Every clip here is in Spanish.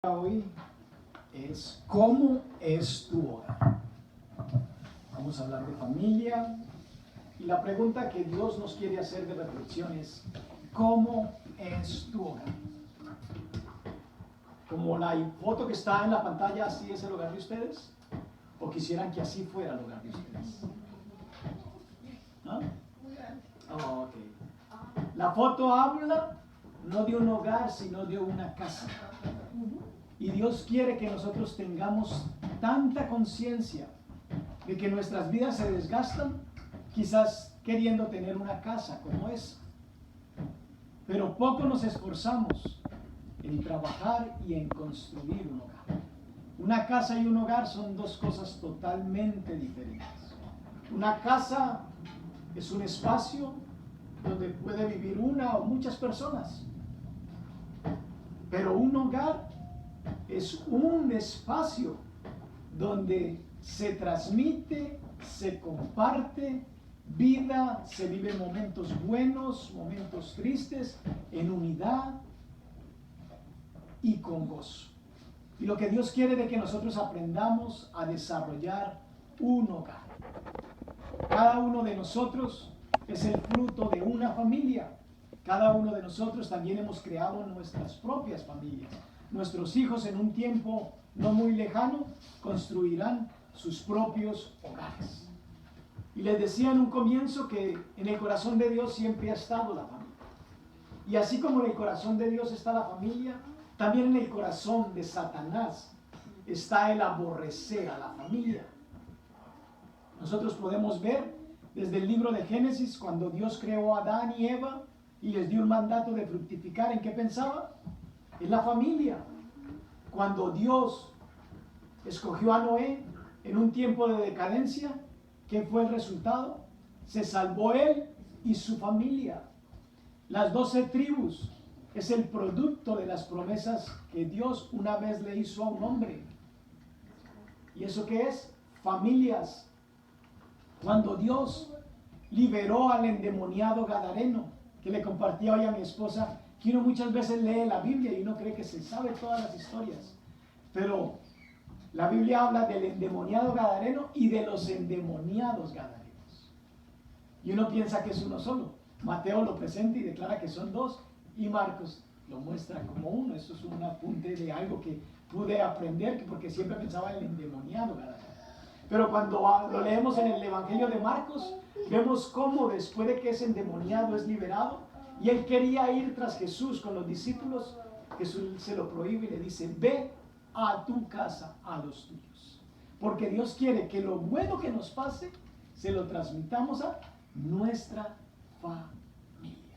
Hoy es ¿cómo es tu hogar? Vamos a hablar de familia y la pregunta que Dios nos quiere hacer de reflexión es ¿cómo es tu hogar? Como la foto que está en la pantalla, ¿así es el hogar de ustedes? ¿O quisieran que así fuera el hogar de ustedes? ¿Ah? Oh, okay. La foto habla no de un hogar, sino de una casa. Y Dios quiere que nosotros tengamos tanta conciencia de que nuestras vidas se desgastan, quizás queriendo tener una casa como esa. Pero poco nos esforzamos en trabajar y en construir un hogar. Una casa y un hogar son dos cosas totalmente diferentes. Una casa es un espacio donde puede vivir una o muchas personas. Pero un hogar es un espacio donde se transmite, se comparte vida, se viven momentos buenos, momentos tristes, en unidad y con gozo. Y lo que Dios quiere es que nosotros aprendamos a desarrollar un hogar. Cada uno de nosotros es el fruto de una familia. Cada uno de nosotros también hemos creado nuestras propias familias. Nuestros hijos en un tiempo no muy lejano construirán sus propios hogares. Y les decía en un comienzo que en el corazón de Dios siempre ha estado la familia. Y así como en el corazón de Dios está la familia, también en el corazón de Satanás está el aborrecer a la familia. Nosotros podemos ver desde el libro de Génesis, cuando Dios creó a Adán y Eva y les dio un mandato de fructificar, ¿en qué pensaba? En la familia. Cuando Dios escogió a Noé en un tiempo de decadencia, ¿qué fue el resultado? Se salvó él y su familia. Las 12 tribus es el producto de las promesas que Dios una vez le hizo a un hombre. ¿Y eso qué es? Familias. Cuando Dios liberó al endemoniado gadareno, que le compartía hoy a mi esposa, que uno muchas veces lee la Biblia y uno cree que se sabe todas las historias, pero la Biblia habla del endemoniado gadareno y de los endemoniados gadarenos, y uno piensa que es uno solo. Mateo lo presenta y declara que son dos, y Marcos lo muestra como uno. Eso es un apunte de algo que pude aprender, porque siempre pensaba en el endemoniado gadareno. Pero cuando lo leemos en el Evangelio de Marcos, vemos cómo después de que ese endemoniado es liberado, y él quería ir tras Jesús con los discípulos, Jesús se lo prohíbe y le dice: ve a tu casa, a los tuyos. Porque Dios quiere que lo bueno que nos pase, se lo transmitamos a nuestra familia.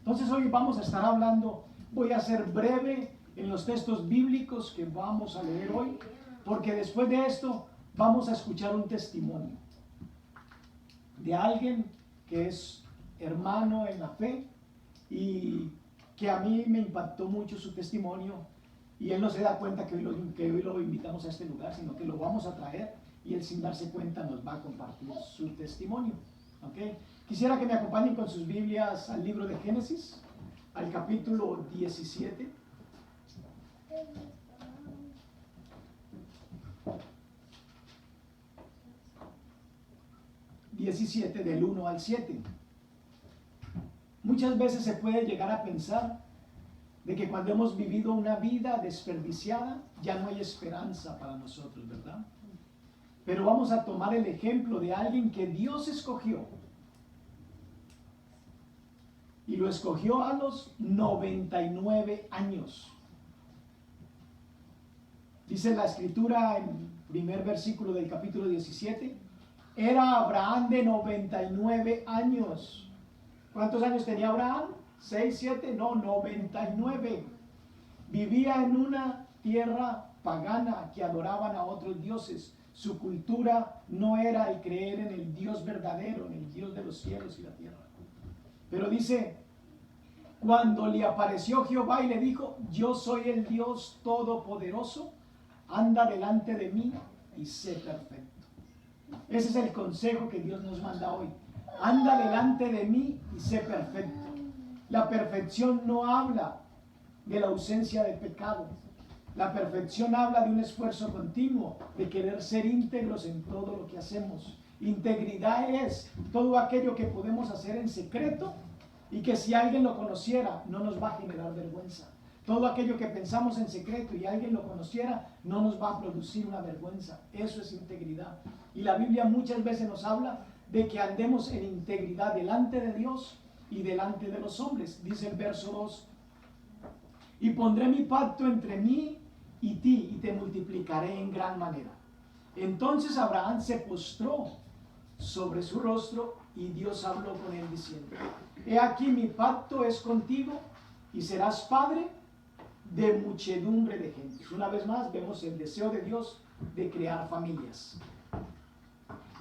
Entonces hoy vamos a estar hablando, voy a ser breve en los textos bíblicos que vamos a leer hoy, porque después de esto vamos a escuchar un testimonio de alguien que es hermano en la fe y que a mí me impactó mucho su testimonio, y él no se da cuenta que hoy lo invitamos a este lugar, sino que lo vamos a traer y él, sin darse cuenta, nos va a compartir su testimonio. ¿Okay? Quisiera que me acompañen con sus Biblias al libro de Génesis, al capítulo 17. Del 1 al 7. Muchas veces se puede llegar a pensar de que cuando hemos vivido una vida desperdiciada ya no hay esperanza para nosotros, ¿verdad? Pero vamos a tomar el ejemplo de alguien que Dios escogió, y lo escogió a los 99 años. Dice la escritura en el primer versículo del capítulo 17, era Abraham de 99 años. ¿Cuántos años tenía Abraham? ¿6, 7? No, 99. Vivía en una tierra pagana que adoraban a otros dioses. Su cultura no era el creer en el Dios verdadero, en el Dios de los cielos y la tierra. Pero dice, cuando le apareció Jehová y le dijo: yo soy el Dios todopoderoso, anda delante de mí y sé perfecto. Ese es el consejo que Dios nos manda hoy. Anda delante de mí y sé perfecto. La perfección no habla de la ausencia de pecado. La perfección habla de un esfuerzo continuo, de querer ser íntegros en todo lo que hacemos. Integridad es todo aquello que podemos hacer en secreto y que si alguien lo conociera no nos va a generar vergüenza. Todo aquello que pensamos en secreto y alguien lo conociera no nos va a producir una vergüenza. Eso es integridad. Y la Biblia muchas veces nos habla de que andemos en integridad delante de Dios y delante de los hombres. Dice el verso 2: y pondré mi pacto entre mí y ti y te multiplicaré en gran manera. Entonces Abraham se postró sobre su rostro y Dios habló con él diciendo: he aquí mi pacto es contigo y serás padre de muchedumbre de gentes. Una vez más vemos el deseo de Dios de crear familias.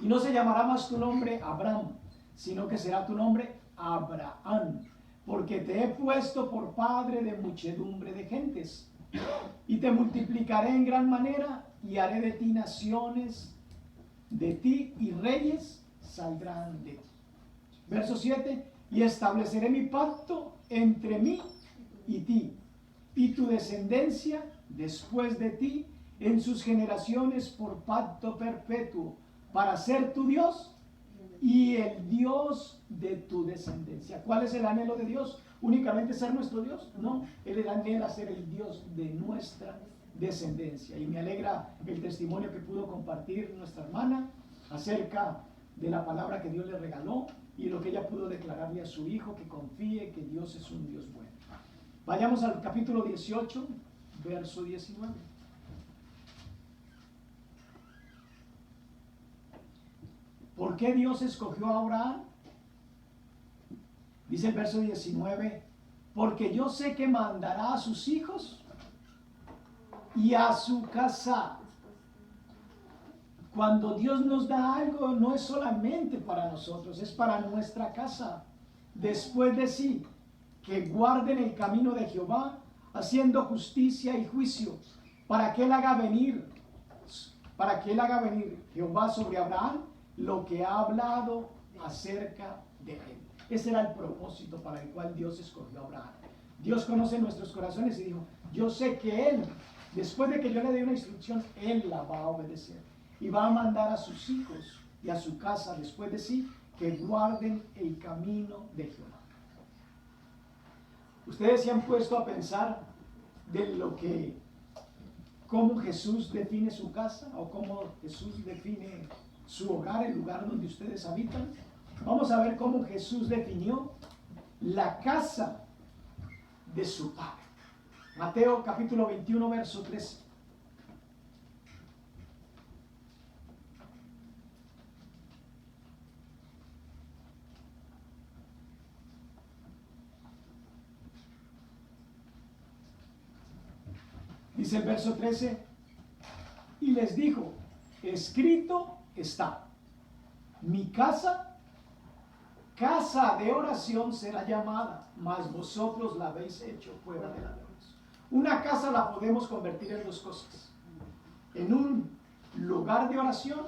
Y no se llamará más tu nombre Abraham, sino que será tu nombre Abraham, porque te he puesto por padre de muchedumbre de gentes. Y te multiplicaré en gran manera y haré de ti naciones, de ti y reyes saldrán de ti. Verso 7: y estableceré mi pacto entre mí y ti, y tu descendencia después de ti en sus generaciones por pacto perpetuo, para ser tu Dios y el Dios de tu descendencia. ¿Cuál es el anhelo de Dios? ¿Únicamente ser nuestro Dios? No, Él anhela ser el Dios de nuestra descendencia. Y me alegra el testimonio que pudo compartir nuestra hermana acerca de la palabra que Dios le regaló y lo que ella pudo declararle a su hijo, que confíe que Dios es un Dios bueno. Vayamos al capítulo 18, verso 19. ¿Por qué Dios escogió a Abraham? Dice el verso 19: porque yo sé que mandará a sus hijos y a su casa. Cuando Dios nos da algo, no es solamente para nosotros, es para nuestra casa. Después de sí, que guarden el camino de Jehová, haciendo justicia y juicio, para que Él haga venir Jehová sobre Abraham lo que ha hablado acerca de él. Ese era el propósito para el cual Dios escogió a Abraham. Dios conoce nuestros corazones y dijo: yo sé que Él, después de que yo le dé una instrucción, Él la va a obedecer. Y va a mandar a sus hijos y a su casa después de sí que guarden el camino de Jehová. Ustedes se han puesto a pensar de cómo Jesús define su casa o cómo Jesús define su hogar, el lugar donde ustedes habitan. Vamos a ver cómo Jesús definió la casa de su Padre. Mateo capítulo 21, verso 13. Dice el verso 13: y les dijo: escrito está, mi casa de oración será llamada, mas vosotros la habéis hecho cueva de ladrones. Una casa la podemos convertir en dos cosas: en un lugar de oración,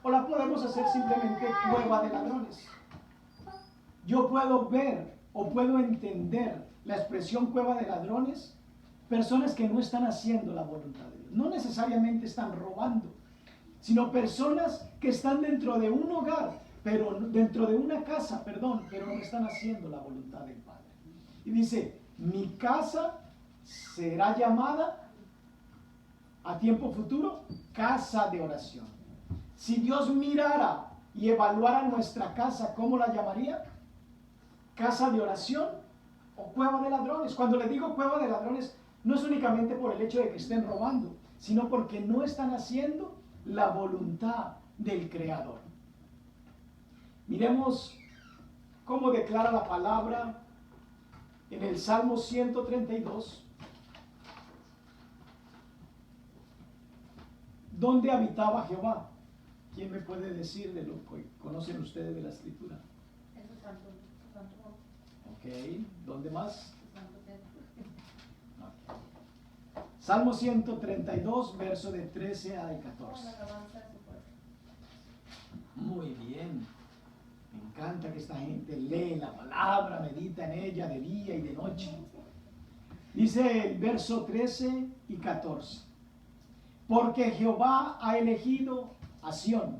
o la podemos hacer simplemente cueva de ladrones. Yo puedo ver o puedo entender la expresión cueva de ladrones, personas que no están haciendo la voluntad de Dios, no necesariamente están robando, sino personas que están dentro de un hogar, pero dentro de una casa, pero no están haciendo la voluntad del Padre. Y dice: mi casa será llamada a tiempo futuro casa de oración. Si Dios mirara y evaluara nuestra casa, ¿cómo la llamaría? ¿Casa de oración o cueva de ladrones? Cuando le digo cueva de ladrones, no es únicamente por el hecho de que estén robando, sino porque no están haciendo la voluntad del Creador. Miremos cómo declara la palabra en el Salmo 132. ¿Dónde habitaba Jehová? ¿Quién me puede decir de lo que conocen ustedes de la Escritura? En su santo. Ok, ¿dónde más? Salmo 132, verso de 13 al 14. Muy bien. Me encanta que esta gente lee la palabra, medita en ella de día y de noche. Dice el verso 13: y 14. Porque Jehová ha elegido a Sión,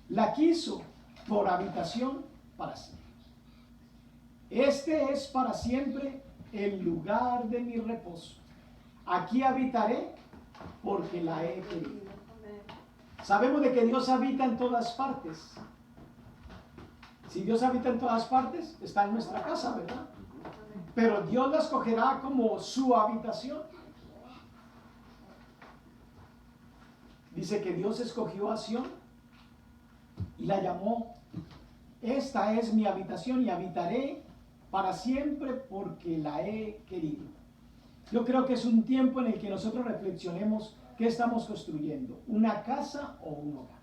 la quiso por habitación para siempre. Este es para siempre el lugar de mi reposo. Aquí habitaré porque la he querido. Sabemos de que Dios habita en todas partes. Si Dios habita en todas partes, está en nuestra casa, ¿verdad? Pero Dios la escogerá como su habitación. Dice que Dios escogió a Sión y la llamó: esta es mi habitación y habitaré para siempre porque la he querido. Yo creo que es un tiempo en el que nosotros reflexionemos qué estamos construyendo, una casa o un hogar.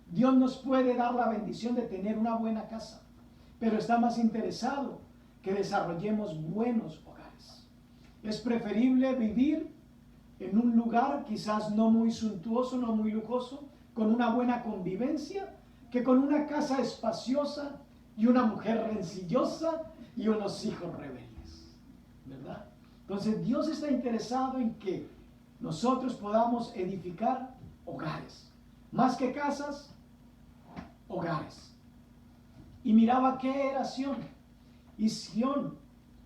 Dios nos puede dar la bendición de tener una buena casa, pero está más interesado que desarrollemos buenos hogares. Es preferible vivir en un lugar quizás no muy suntuoso, no muy lujoso, con una buena convivencia, que con una casa espaciosa y una mujer rencillosa y unos hijos rebeldes, ¿verdad? Entonces Dios está interesado en que nosotros podamos edificar hogares, más que casas, hogares. Y miraba qué era Sión. Y Sión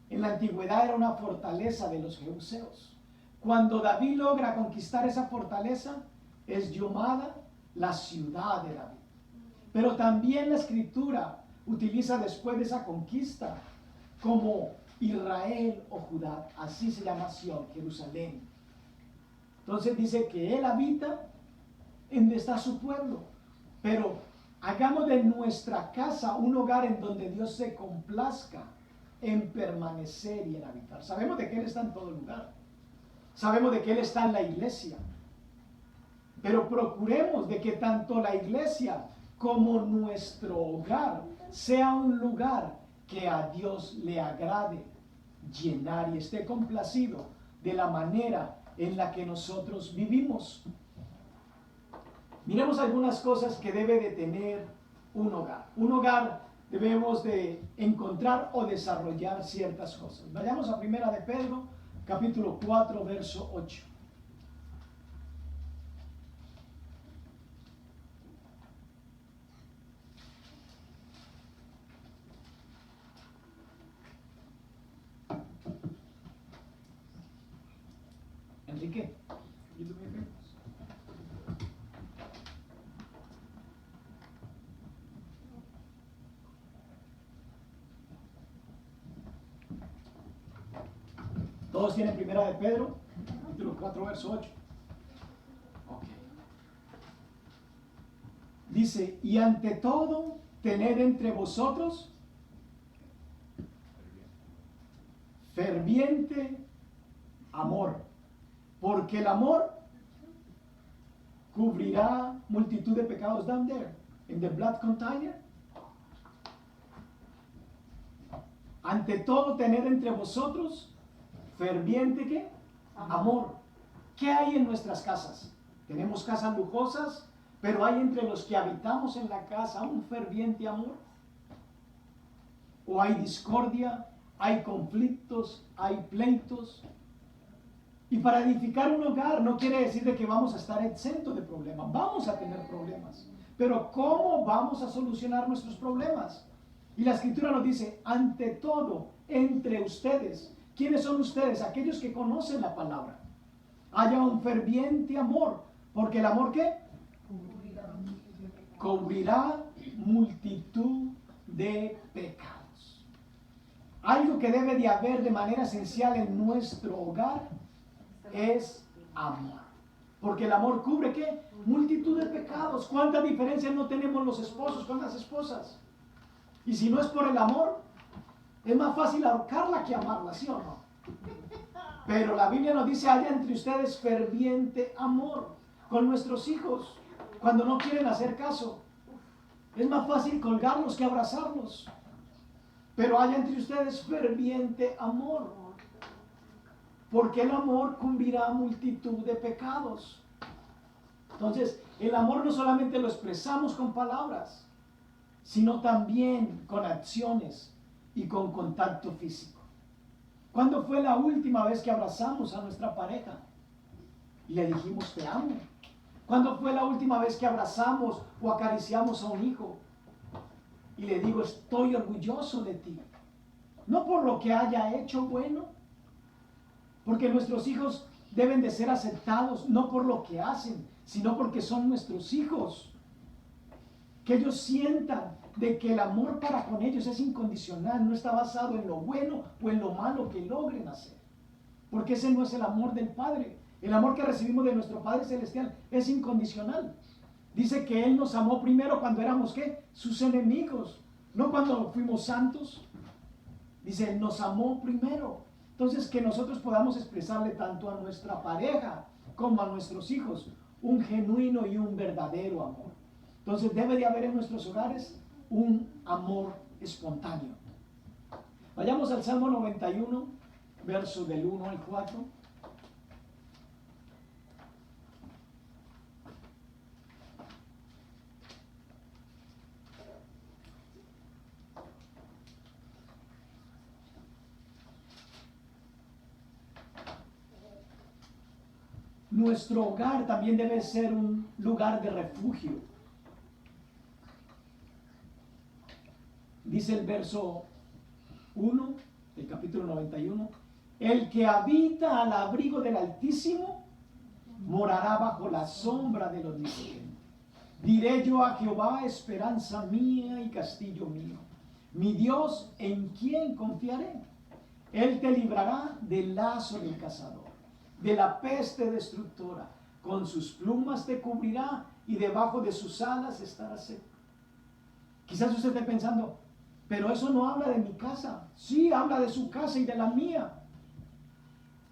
en la antigüedad era una fortaleza de los jebuseos. Cuando David logra conquistar esa fortaleza, es llamada la ciudad de David. Pero también la escritura utiliza después de esa conquista como Israel o Judá, así se llama Sión, Jerusalén. Entonces dice que Él habita en donde está su pueblo, pero hagamos de nuestra casa un hogar en donde Dios se complazca en permanecer y en habitar. Sabemos de que Él está en todo lugar, sabemos de que Él está en la iglesia, pero procuremos de que tanto la iglesia como nuestro hogar sea un lugar que a Dios le agrade llenar y esté complacido de la manera en la que nosotros vivimos. Miremos algunas cosas que debe de tener un hogar. Un hogar debemos de encontrar o desarrollar ciertas cosas. Vayamos a 1 de Pedro, capítulo 4, verso 8. Enrique, ¿y tú me ves? Todos tienen 1 de Pedro, capítulo 4, verso 8. Ok. Dice: y ante todo, tened entre vosotros ferviente amor, porque el amor cubrirá multitud de pecados. Down there, in the blood container. Ante todo, tened entre vosotros ferviente, ¿qué? Amor. ¿Qué hay en nuestras casas? Tenemos casas lujosas, pero hay entre los que habitamos en la casa un ferviente amor. O hay discordia, hay conflictos, hay pleitos. Y para edificar un hogar no quiere decir de que vamos a estar exentos de problemas. Vamos a tener problemas. Pero ¿cómo vamos a solucionar nuestros problemas? Y la escritura nos dice: ante todo, entre ustedes. ¿Quiénes son ustedes? Aquellos que conocen la palabra. Haya un ferviente amor. Porque el amor, ¿qué? Cubrirá multitud de pecados. Algo que debe de haber de manera esencial en nuestro hogar es amor. Porque el amor cubre, ¿qué? Multitud de pecados. ¿Cuántas diferencias no tenemos los esposos con las esposas? Y si no es por el amor, es más fácil ahorcarla que amarla, ¿sí o no? Pero la Biblia nos dice: haya entre ustedes ferviente amor. Con nuestros hijos, cuando no quieren hacer caso, es más fácil colgarlos que abrazarlos. Pero haya entre ustedes ferviente amor, porque el amor cubrirá multitud de pecados. Entonces, el amor no solamente lo expresamos con palabras, sino también con acciones y con contacto físico. ¿Cuándo fue la última vez que abrazamos a nuestra pareja? y le dijimos te amo? ¿Cuándo fue la última vez que abrazamos o acariciamos a un hijo? Y le digo, estoy orgulloso de ti. No por lo que haya hecho bueno, porque nuestros hijos deben de ser aceptados, no por lo que hacen, sino porque son nuestros hijos. Que ellos sientan de que el amor para con ellos es incondicional, no está basado en lo bueno o en lo malo que logren hacer. Porque ese no es el amor del Padre. El amor que recibimos de nuestro Padre Celestial es incondicional. Dice que Él nos amó primero cuando éramos, ¿qué? Sus enemigos, no cuando fuimos santos. Dice, Él nos amó primero. Entonces, que nosotros podamos expresarle tanto a nuestra pareja como a nuestros hijos un genuino y un verdadero amor. Entonces, debe de haber en nuestros hogares un amor espontáneo. Vayamos al Salmo 91, verso del 1 al 4. Nuestro hogar también debe ser un lugar de refugio. Dice el verso 1 del capítulo 91, el que habita al abrigo del Altísimo morará bajo la sombra del Omnipotente. Diré yo a Jehová, esperanza mía y castillo mío, mi Dios, ¿en quién confiaré? Él te librará del lazo del cazador, de la peste destructora. Con sus plumas te cubrirá y debajo de sus alas estarás seguro. Quizás usted esté pensando, pero eso no habla de mi casa. Sí, habla de su casa y de la mía.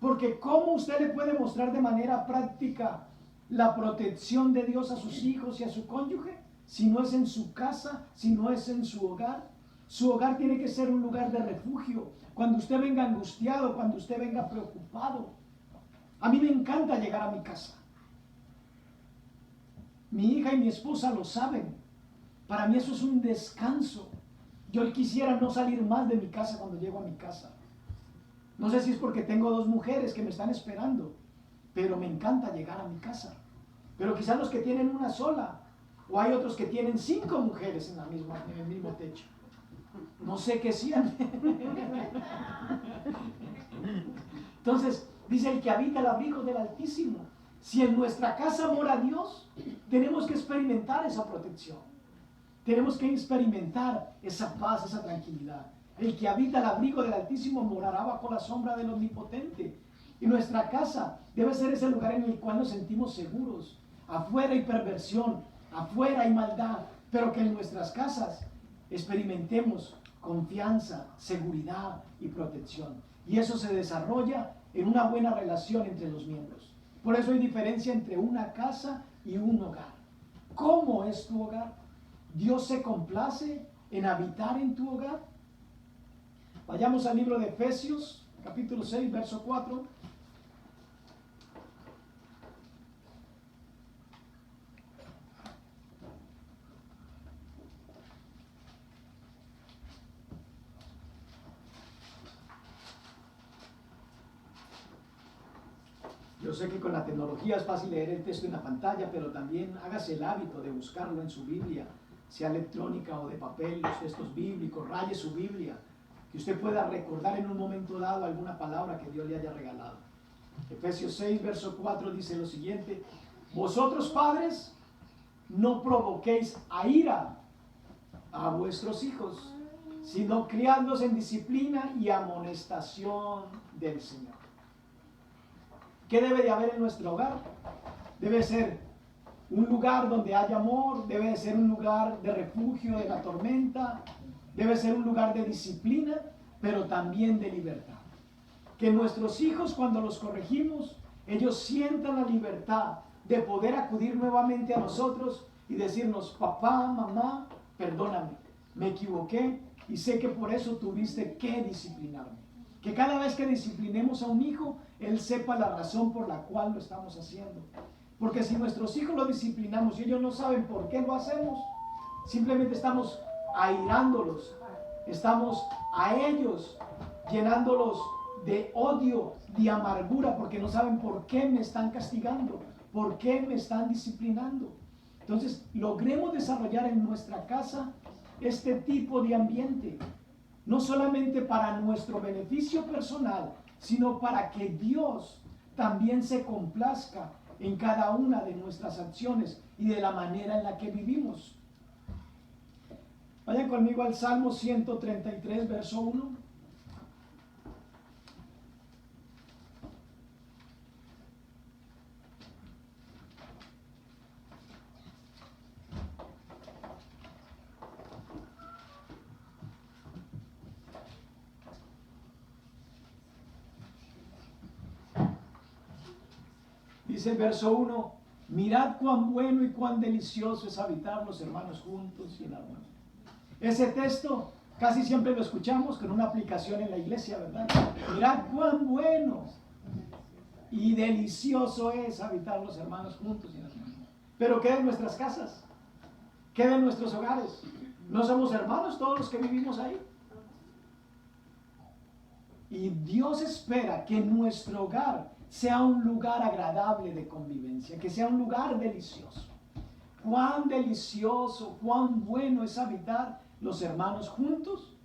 Porque ¿cómo usted le puede mostrar de manera práctica la protección de Dios a sus hijos y a su cónyuge si no es en su casa, si no es en su hogar? Su hogar tiene que ser un lugar de refugio. Cuando usted venga angustiado, cuando usted venga preocupado. A mí me encanta llegar a mi casa. Mi hija y mi esposa lo saben. Para mí eso es un descanso. Yo quisiera no salir más de mi casa cuando llego a mi casa. No sé si es porque tengo 2 mujeres que me están esperando, pero me encanta llegar a mi casa. Pero quizás los que tienen una sola, o hay otros que tienen 5 mujeres en el mismo techo. No sé qué sean. Entonces, dice el que habita el abrigo del Altísimo. Si en nuestra casa mora Dios, tenemos que experimentar esa protección. Tenemos que experimentar esa paz, esa tranquilidad. El que habita el abrigo del Altísimo morará bajo la sombra del Omnipotente. Y nuestra casa debe ser ese lugar en el cual nos sentimos seguros. Afuera hay perversión, afuera hay maldad, pero que en nuestras casas experimentemos confianza, seguridad y protección. Y eso se desarrolla en una buena relación entre los miembros. Por eso hay diferencia entre una casa y un hogar. ¿Cómo es tu hogar? ¿Dios se complace en habitar en tu hogar? Vayamos al libro de Efesios, capítulo 6, verso 4. Yo sé que con la tecnología es fácil leer el texto en la pantalla, pero también hágase el hábito de buscarlo en su Biblia, sea electrónica o de papel, los textos bíblicos, raye su Biblia, que usted pueda recordar en un momento dado alguna palabra que Dios le haya regalado. Efesios 6, verso 4 dice lo siguiente: vosotros padres, no provoquéis a ira a vuestros hijos, sino criadlos en disciplina y amonestación del Señor. ¿Qué debe de haber en nuestro hogar? Debe ser un lugar donde haya amor, debe ser un lugar de refugio de la tormenta, debe ser un lugar de disciplina, pero también de libertad. Que nuestros hijos, cuando los corregimos, ellos sientan la libertad de poder acudir nuevamente a nosotros y decirnos: papá, mamá, perdóname, me equivoqué y sé que por eso tuviste que disciplinarme. Que cada vez que disciplinemos a un hijo, él sepa la razón por la cual lo estamos haciendo. Porque si nuestros hijos lo disciplinamos y ellos no saben por qué lo hacemos, simplemente estamos airándolos, estamos a ellos llenándolos de odio, de amargura, porque no saben por qué me están castigando, por qué me están disciplinando. Entonces, logremos desarrollar en nuestra casa este tipo de ambiente, no solamente para nuestro beneficio personal, sino para que Dios también se complazca en cada una de nuestras acciones y de la manera en la que vivimos. Vayan conmigo al Salmo 133, verso 1. Dice el verso 1, mirad cuán bueno y cuán delicioso es habitar los hermanos juntos y en armonía. Ese texto casi siempre lo escuchamos con una aplicación en la iglesia, ¿verdad? Mirad cuán bueno y delicioso es habitar los hermanos juntos y en armonía. Pero ¿qué de nuestras casas? ¿Qué de nuestros hogares? ¿No somos hermanos todos los que vivimos ahí? Y Dios espera que nuestro hogar sea un lugar agradable de convivencia, que sea un lugar delicioso. Cuán delicioso, cuán bueno es habitar los hermanos juntos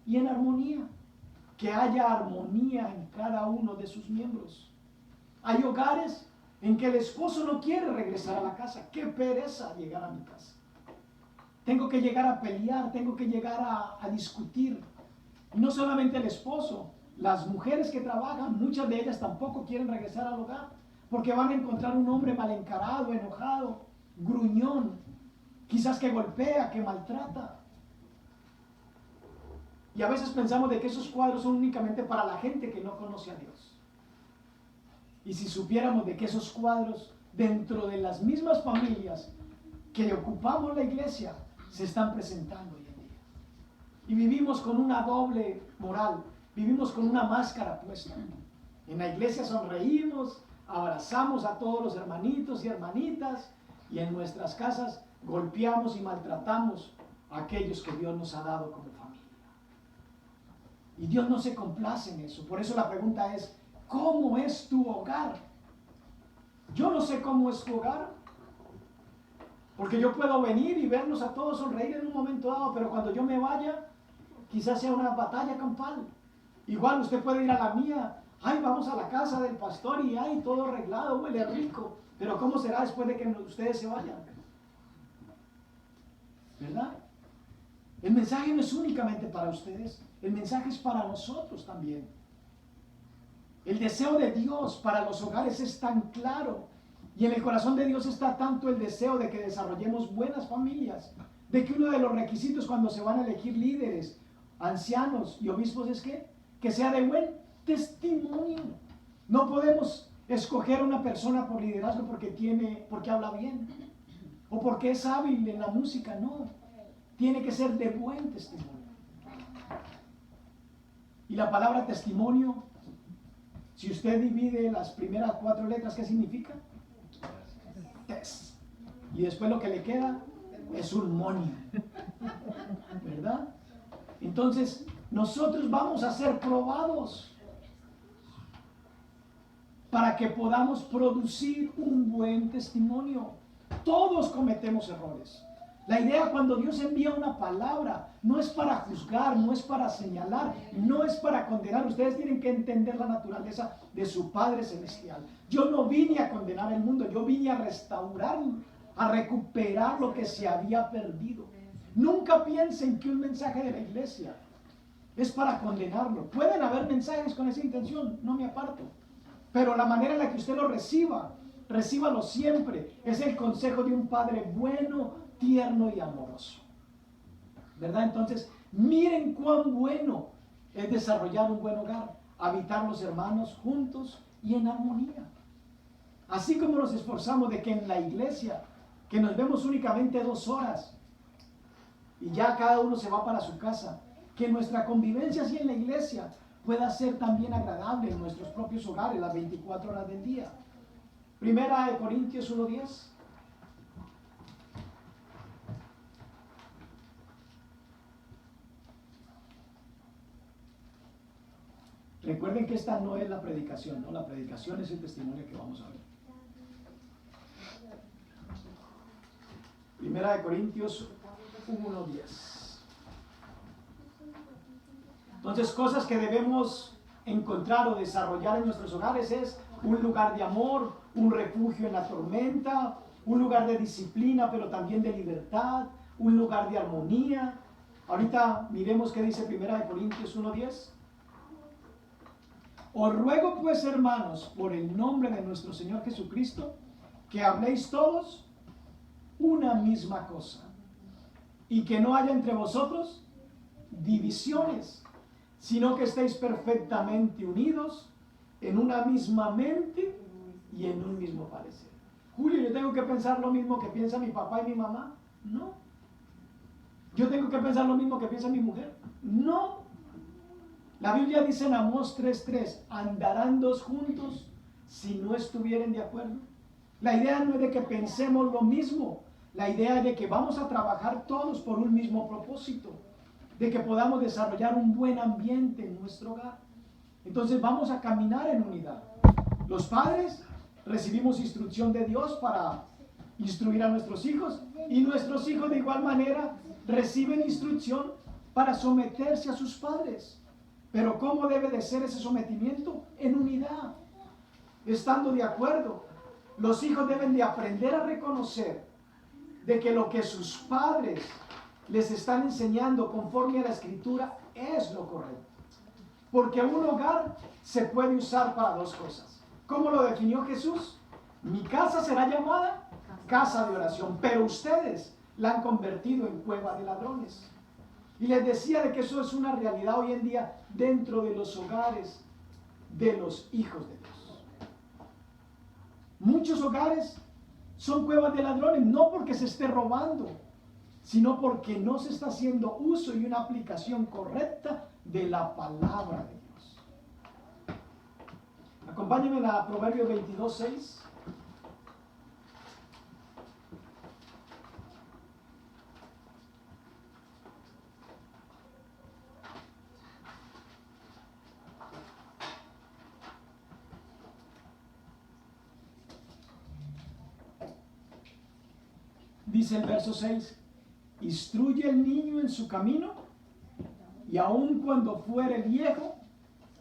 y en armonía. Que haya armonía en cada uno de sus miembros. Hay hogares en que el esposo no quiere regresar a la casa. Qué pereza llegar a mi casa. Tengo que llegar a pelear, tengo que llegar a discutir. Y no solamente el esposo, las mujeres que trabajan, muchas de ellas tampoco quieren regresar al hogar, porque van a encontrar un hombre mal encarado, enojado, gruñón, quizás que golpea, que maltrata. Y a veces pensamos de que esos cuadros son únicamente para la gente que no conoce a Dios. Y si supiéramos de que esos cuadros dentro de las mismas familias que ocupamos la iglesia se están presentando hoy en día. Y vivimos con una doble moral, vivimos con una máscara puesta. En la iglesia sonreímos, abrazamos a todos los hermanitos y hermanitas, y en nuestras casas golpeamos y maltratamos a aquellos que Dios nos ha dado como familia. Y Dios no se complace en eso. Por eso la pregunta es, ¿cómo es tu hogar? Yo no sé cómo es tu hogar, porque yo puedo venir y vernos a todos sonreír en un momento dado, pero cuando yo me vaya, quizás sea una batalla campal. Igual usted puede ir a la mía, ay, vamos a la casa del pastor y ay, todo arreglado, huele rico, pero ¿cómo será después de que ustedes se vayan? ¿Verdad? El mensaje no es únicamente para ustedes, el mensaje es para nosotros también. El deseo de Dios para los hogares es tan claro, y en el corazón de Dios está tanto el deseo de que desarrollemos buenas familias, de que uno de los requisitos cuando se van a elegir líderes, ancianos y obispos es que sea de buen testimonio. No podemos escoger a una persona por liderazgo porque habla bien o porque es hábil en la música, no. Tiene que ser de buen testimonio. Y la palabra testimonio, si usted divide las primeras 4 letras, ¿qué significa? Tes. Y después lo que le queda es un monio, ¿verdad? Entonces, nosotros vamos a ser probados para que podamos producir un buen testimonio. Todos cometemos errores. La idea cuando Dios envía una palabra no es para juzgar, no es para señalar, no es para condenar. Ustedes tienen que entender la naturaleza de su Padre Celestial. Yo no vine a condenar el mundo, yo vine a restaurarlo, a recuperar lo que se había perdido. Nunca piensen que un mensaje de la iglesia es para condenarlo. Pueden haber mensajes con esa intención, no me aparto. Pero la manera en la que usted lo reciba, recíbalo siempre. Es el consejo de un Padre bueno, tierno y amoroso. ¿Verdad? Entonces, miren cuán bueno es desarrollar un buen hogar, habitar los hermanos juntos y en armonía. Así como nos esforzamos de que en la iglesia, que nos vemos únicamente 2 horas y ya cada uno se va para su casa, que nuestra convivencia así en la iglesia pueda ser también agradable en nuestros propios hogares las 24 horas del día. Primera de Corintios 1:10. Recuerden que esta no es la predicación, ¿no? La predicación es el testimonio que vamos a ver. Primera de Corintios 1:10. Entonces, cosas que debemos encontrar o desarrollar en nuestros hogares es un lugar de amor, un refugio en la tormenta, un lugar de disciplina, pero también de libertad, un lugar de armonía. Ahorita miremos qué dice Primera de Corintios 1:10. Os ruego pues, hermanos, por el nombre de nuestro Señor Jesucristo, que habléis todos una misma cosa, y que no haya entre vosotros divisiones, sino que estéis perfectamente unidos en una misma mente y en un mismo parecer. Julio, ¿yo tengo que pensar lo mismo que piensa mi papá y mi mamá? No. ¿Yo tengo que pensar lo mismo que piensa mi mujer? No. La Biblia dice en Amós 3:3, ¿andarán dos juntos si no estuvieren de acuerdo? La idea no es de que pensemos lo mismo, la idea es de que vamos a trabajar todos por un mismo propósito, de que podamos desarrollar un buen ambiente en nuestro hogar. Entonces vamos a caminar en unidad. Los padres recibimos instrucción de Dios para instruir a nuestros hijos, y nuestros hijos de igual manera reciben instrucción para someterse a sus padres. Pero ¿cómo debe de ser ese sometimiento? En unidad, estando de acuerdo. Los hijos deben de aprender a reconocer de que lo que sus padres les están enseñando conforme a la Escritura es lo correcto. Porque un hogar se puede usar para dos cosas. ¿Cómo lo definió Jesús? Mi casa será llamada casa de oración, pero ustedes la han convertido en cueva de ladrones. Y les decía de que eso es una realidad hoy en día dentro de los hogares de los hijos de Dios. Muchos hogares son cuevas de ladrones, no porque se esté robando, sino porque no se está haciendo uso y una aplicación correcta de la palabra de Dios. Acompáñenme a Proverbios 22:6. Dice el verso 6, instruye el niño en su camino, y aun cuando fuere viejo,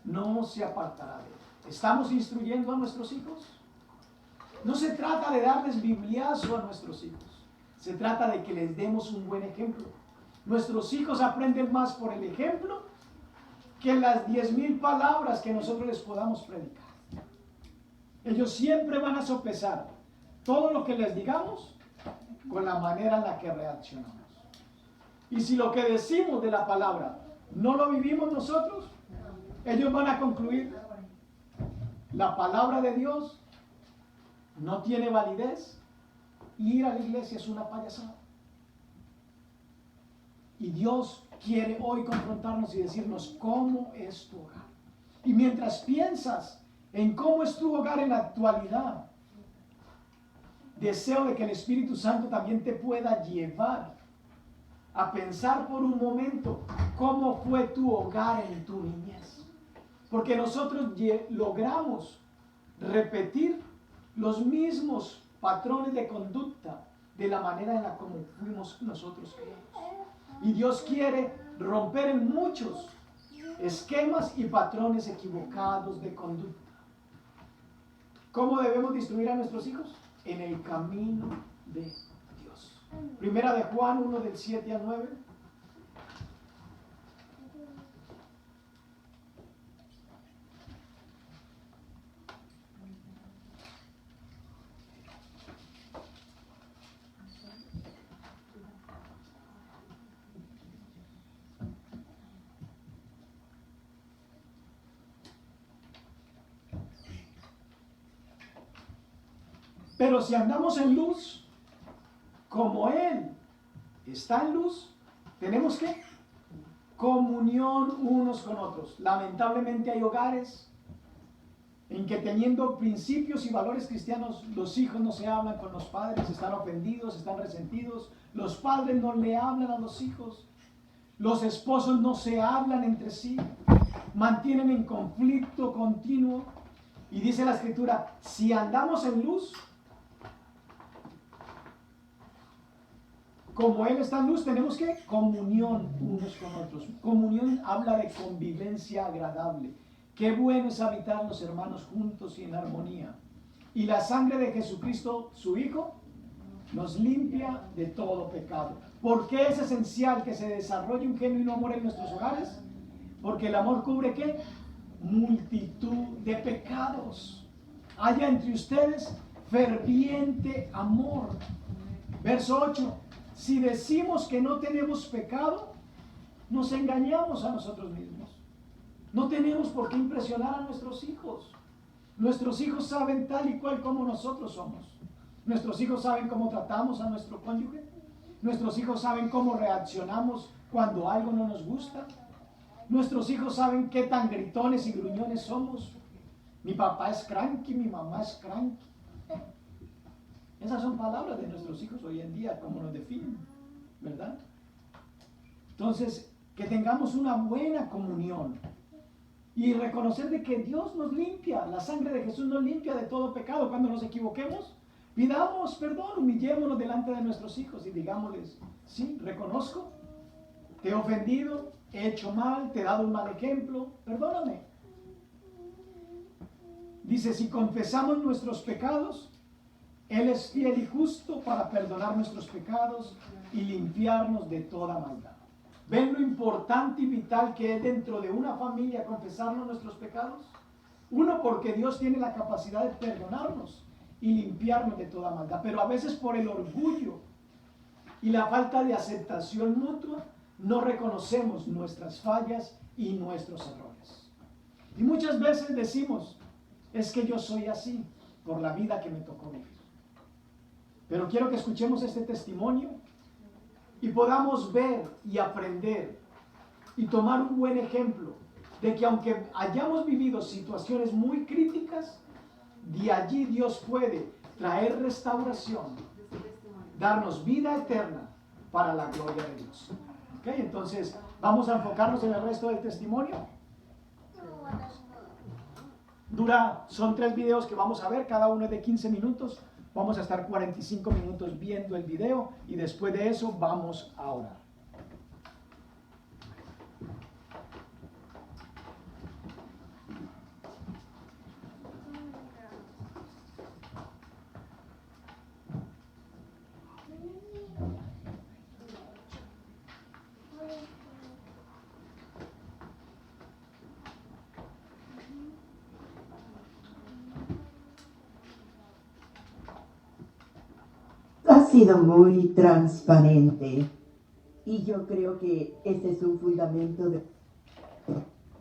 no se apartará de él. ¿Estamos instruyendo a nuestros hijos? No se trata de darles bibliazo a nuestros hijos, se trata de que les demos un buen ejemplo. Nuestros hijos aprenden más por el ejemplo que las 10,000 palabras que nosotros les podamos predicar. Ellos siempre van a sopesar todo lo que les digamos con la manera en la que reaccionamos. Y si lo que decimos de la palabra no lo vivimos nosotros, ellos van a concluir, la palabra de Dios no tiene validez, y ir a la iglesia es una payasada. Y Dios quiere hoy confrontarnos y decirnos cómo es tu hogar. Y mientras piensas en cómo es tu hogar en la actualidad, deseo de que el Espíritu Santo también te pueda llevar a pensar por un momento cómo fue tu hogar en tu niñez. Porque nosotros logramos repetir los mismos patrones de conducta de la manera en la como fuimos nosotros criados. Y Dios quiere romper en muchos esquemas y patrones equivocados de conducta. ¿Cómo debemos de instruir a nuestros hijos? En el camino de Dios. Primera de Juan 1 del 7 al 9. Pero si andamos en luz, como Él está en luz, tenemos que comunión unos con otros. Lamentablemente hay hogares en que teniendo principios y valores cristianos, los hijos no se hablan con los padres, están ofendidos, están resentidos, los padres no le hablan a los hijos, los esposos no se hablan entre sí, mantienen en conflicto continuo. Y dice la Escritura, si andamos en luz, como Él está en luz, tenemos que comunión unos con otros. Comunión habla de convivencia agradable. Qué bueno es habitar los hermanos juntos y en armonía. Y la sangre de Jesucristo, su Hijo, nos limpia de todo pecado. ¿Por qué es esencial que se desarrolle un genuino amor en nuestros hogares? Porque el amor cubre ¿qué? Multitud de pecados. Haya entre ustedes ferviente amor. Verso 8. Si decimos que no tenemos pecado, nos engañamos a nosotros mismos. No tenemos por qué impresionar a nuestros hijos. Nuestros hijos saben tal y cual como nosotros somos. Nuestros hijos saben cómo tratamos a nuestro cónyuge. Nuestros hijos saben cómo reaccionamos cuando algo no nos gusta. Nuestros hijos saben qué tan gritones y gruñones somos. Mi papá es cranky, mi mamá es cranky. Esas son palabras de nuestros hijos hoy en día, como nos definen, ¿verdad? Entonces, que tengamos una buena comunión y reconocer de que Dios nos limpia, la sangre de Jesús nos limpia de todo pecado. Cuando nos equivoquemos, pidamos perdón, humillémonos delante de nuestros hijos y digámosles, sí, reconozco, te he ofendido, he hecho mal, te he dado un mal ejemplo, perdóname. Dice, si confesamos nuestros pecados, Él es fiel y justo para perdonar nuestros pecados y limpiarnos de toda maldad. ¿Ven lo importante y vital que es dentro de una familia confesarnos nuestros pecados? Uno, porque Dios tiene la capacidad de perdonarnos y limpiarnos de toda maldad. Pero a veces por el orgullo y la falta de aceptación mutua, no reconocemos nuestras fallas y nuestros errores. Y muchas veces decimos, es que yo soy así por la vida que me tocó vivir. Pero quiero que escuchemos este testimonio y podamos ver y aprender y tomar un buen ejemplo de que aunque hayamos vivido situaciones muy críticas, de allí Dios puede traer restauración, darnos vida eterna para la gloria de Dios. ¿Ok? Entonces, vamos a enfocarnos en el resto del testimonio. Son 3 videos que vamos a ver, cada uno es de 15 minutos. Vamos a estar 45 minutos viendo el video y después de eso vamos a orar. Ha sido muy transparente y yo creo que ese es un fundamento de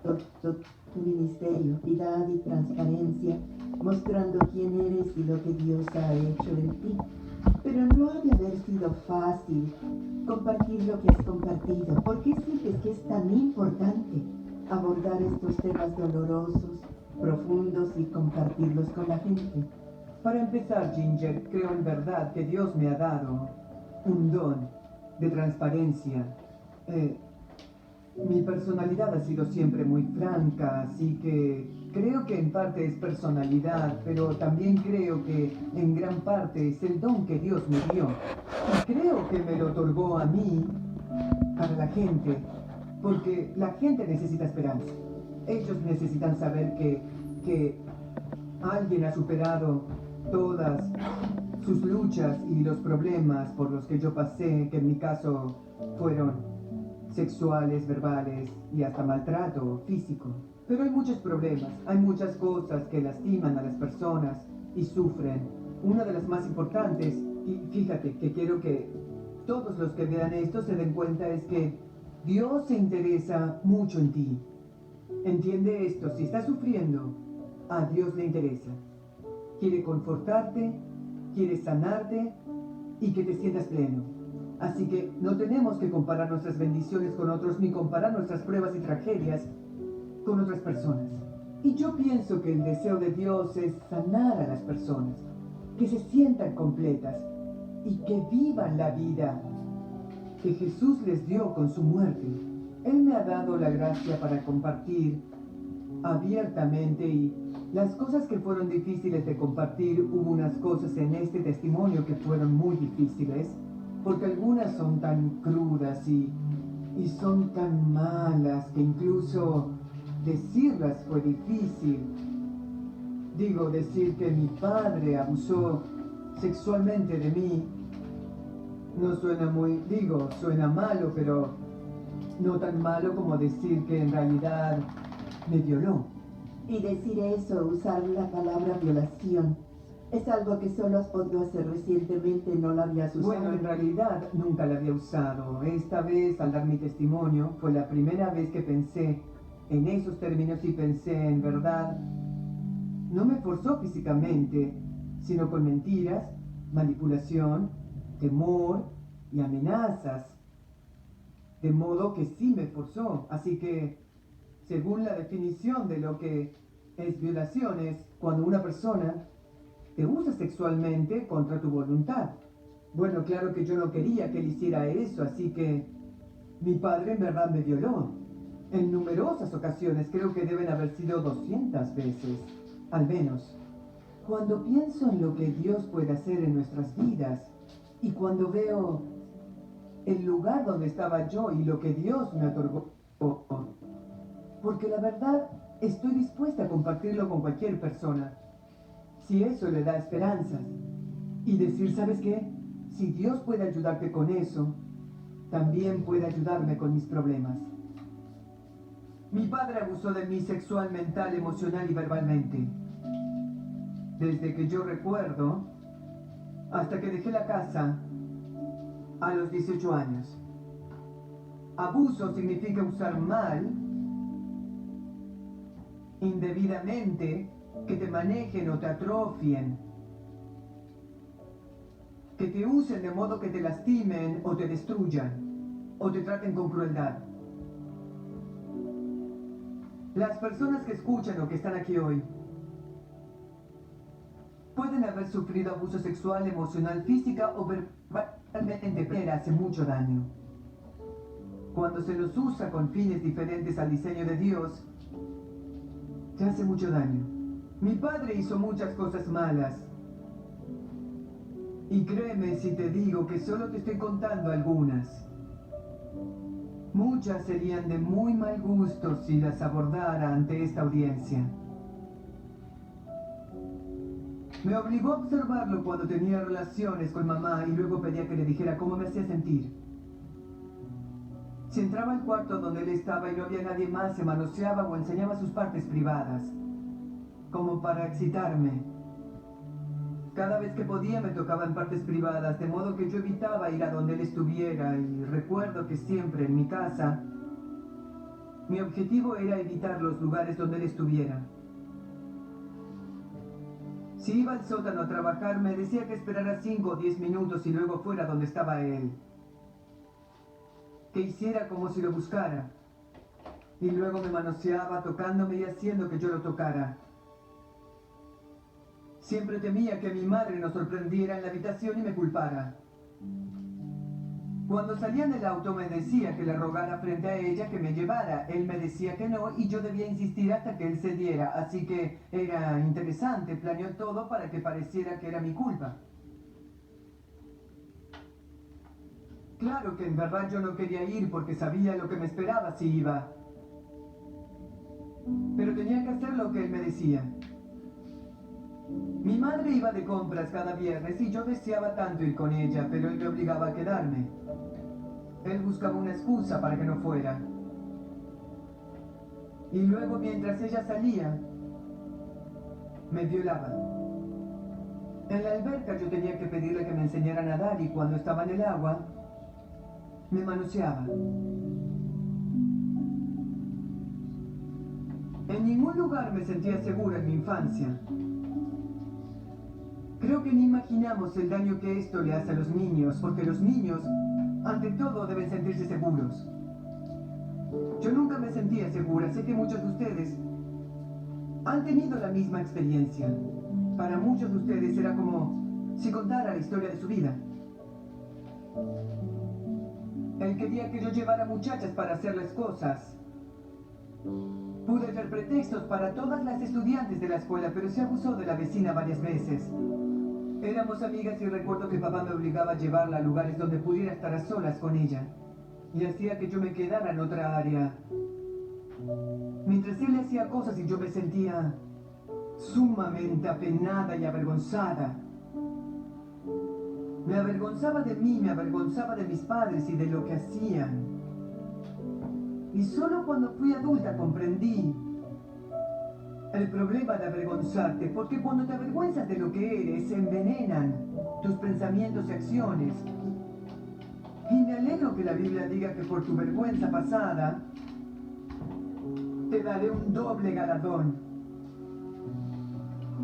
tu ministerio, piedad y transparencia, mostrando quién eres y lo que Dios ha hecho en ti. Pero no ha de haber sido fácil compartir lo que has compartido. ¿Por qué sientes que es tan importante abordar estos temas dolorosos, profundos y compartirlos con la gente? Para empezar, Ginger, creo en verdad que Dios me ha dado un don de transparencia. Mi personalidad ha sido siempre muy franca, así que creo que en parte es personalidad, pero también creo que en gran parte es el don que Dios me dio. Y creo que me lo otorgó a mí, para la gente, porque la gente necesita esperanza. Ellos necesitan saber que alguien ha superado todas sus luchas y los problemas por los que yo pasé, que en mi caso fueron sexuales, verbales y hasta maltrato físico. Pero hay muchos problemas, hay muchas cosas que lastiman a las personas y sufren. Una de las más importantes, y fíjate que quiero que todos los que vean esto se den cuenta, es que Dios se interesa mucho en ti. Entiende esto, si estás sufriendo, a Dios le interesa. Quiere confortarte, quiere sanarte y que te sientas pleno. Así que no tenemos que comparar nuestras bendiciones con otros ni comparar nuestras pruebas y tragedias con otras personas. Y yo pienso que el deseo de Dios es sanar a las personas, que se sientan completas y que vivan la vida que Jesús les dio con su muerte. Él me ha dado la gracia para compartir abiertamente y las cosas que fueron difíciles de compartir, hubo unas cosas en este testimonio que fueron muy difíciles, porque algunas son tan crudas y son tan malas que incluso decirlas fue difícil. Digo, decir que mi padre abusó sexualmente de mí no suena muy, suena malo, pero no tan malo como decir que en realidad me violó. Y decir eso, usar la palabra violación, es algo que solo has podido hacer recientemente, no la habías usado. Bueno, en realidad nunca la había usado. Esta vez, al dar mi testimonio, fue la primera vez que pensé en esos términos y pensé, en verdad, no me forzó físicamente, sino con mentiras, manipulación, temor y amenazas. De modo que sí me forzó. Así que, según la definición de lo que es violación, es cuando una persona te usa sexualmente contra tu voluntad. Bueno, claro que yo no quería que él hiciera eso, así que mi padre en verdad me violó. En numerosas ocasiones, creo que deben haber sido 200 veces, al menos. Cuando pienso en lo que Dios puede hacer en nuestras vidas, y cuando veo el lugar donde estaba yo y lo que Dios me otorgó, porque la verdad estoy dispuesta a compartirlo con cualquier persona, si eso le da esperanzas, y decir, ¿sabes qué? Si Dios puede ayudarte con eso, también puede ayudarme con mis problemas. Mi padre abusó de mí sexual, mental, emocional y verbalmente. Desde que yo recuerdo, hasta que dejé la casa a los 18 años. Abuso significa usar mal, indebidamente, que te manejen o te atrofien, que te usen de modo que te lastimen o te destruyan, o te traten con crueldad. Las personas que escuchan o que están aquí hoy pueden haber sufrido abuso sexual, emocional, física o verbalmente, pero hace mucho daño. Cuando se los usa con fines diferentes al diseño de Dios, te hace mucho daño. Mi padre hizo muchas cosas malas. Y créeme si te digo que solo te estoy contando algunas. Muchas serían de muy mal gusto si las abordara ante esta audiencia. Me obligó a observarlo cuando tenía relaciones con mamá y luego pedía que le dijera cómo me hacía sentir. Si entraba al cuarto donde él estaba y no había nadie más, se manoseaba o enseñaba sus partes privadas, como para excitarme. Cada vez que podía me tocaba en partes privadas, de modo que yo evitaba ir a donde él estuviera, y recuerdo que siempre en mi casa, mi objetivo era evitar los lugares donde él estuviera. Si iba al sótano a trabajar, me decía que esperara 5 o 10 minutos y luego fuera donde estaba él. Que hiciera como si lo buscara. Y luego me manoseaba, tocándome y haciendo que yo lo tocara. Siempre temía que mi madre nos sorprendiera en la habitación y me culpara. Cuando salía del auto me decía que le rogara frente a ella que me llevara. Él me decía que no y yo debía insistir hasta que él cediera. Así que era interesante, planeó todo para que pareciera que era mi culpa. Claro que en verdad yo no quería ir porque sabía lo que me esperaba si iba. Pero tenía que hacer lo que él me decía. Mi madre iba de compras cada viernes y yo deseaba tanto ir con ella, pero él me obligaba a quedarme. Él buscaba una excusa para que no fuera. Y luego, mientras ella salía, me violaba. En la alberca yo tenía que pedirle que me enseñara a nadar y cuando estaba en el agua, me manoseaba. En ningún lugar me sentía segura en mi infancia. Creo que ni imaginamos el daño que esto le hace a los niños, porque los niños, ante todo, deben sentirse seguros. Yo nunca me sentía segura, sé que muchos de ustedes han tenido la misma experiencia. Para muchos de ustedes era como si contara la historia de su vida. Él quería que yo llevara muchachas para hacerles cosas. Pude hallar pretextos para todas las estudiantes de la escuela, pero se abusó de la vecina varias veces. Éramos amigas y recuerdo que papá me obligaba a llevarla a lugares donde pudiera estar a solas con ella. Y hacía que yo me quedara en otra área. Mientras él le hacía cosas y yo me sentía sumamente apenada y avergonzada. Me avergonzaba de mí, me avergonzaba de mis padres y de lo que hacían. Y solo cuando fui adulta comprendí el problema de avergonzarte, porque cuando te avergüenzas de lo que eres, se envenenan tus pensamientos y acciones. Y me alegro que la Biblia diga que por tu vergüenza pasada te daré un doble galardón.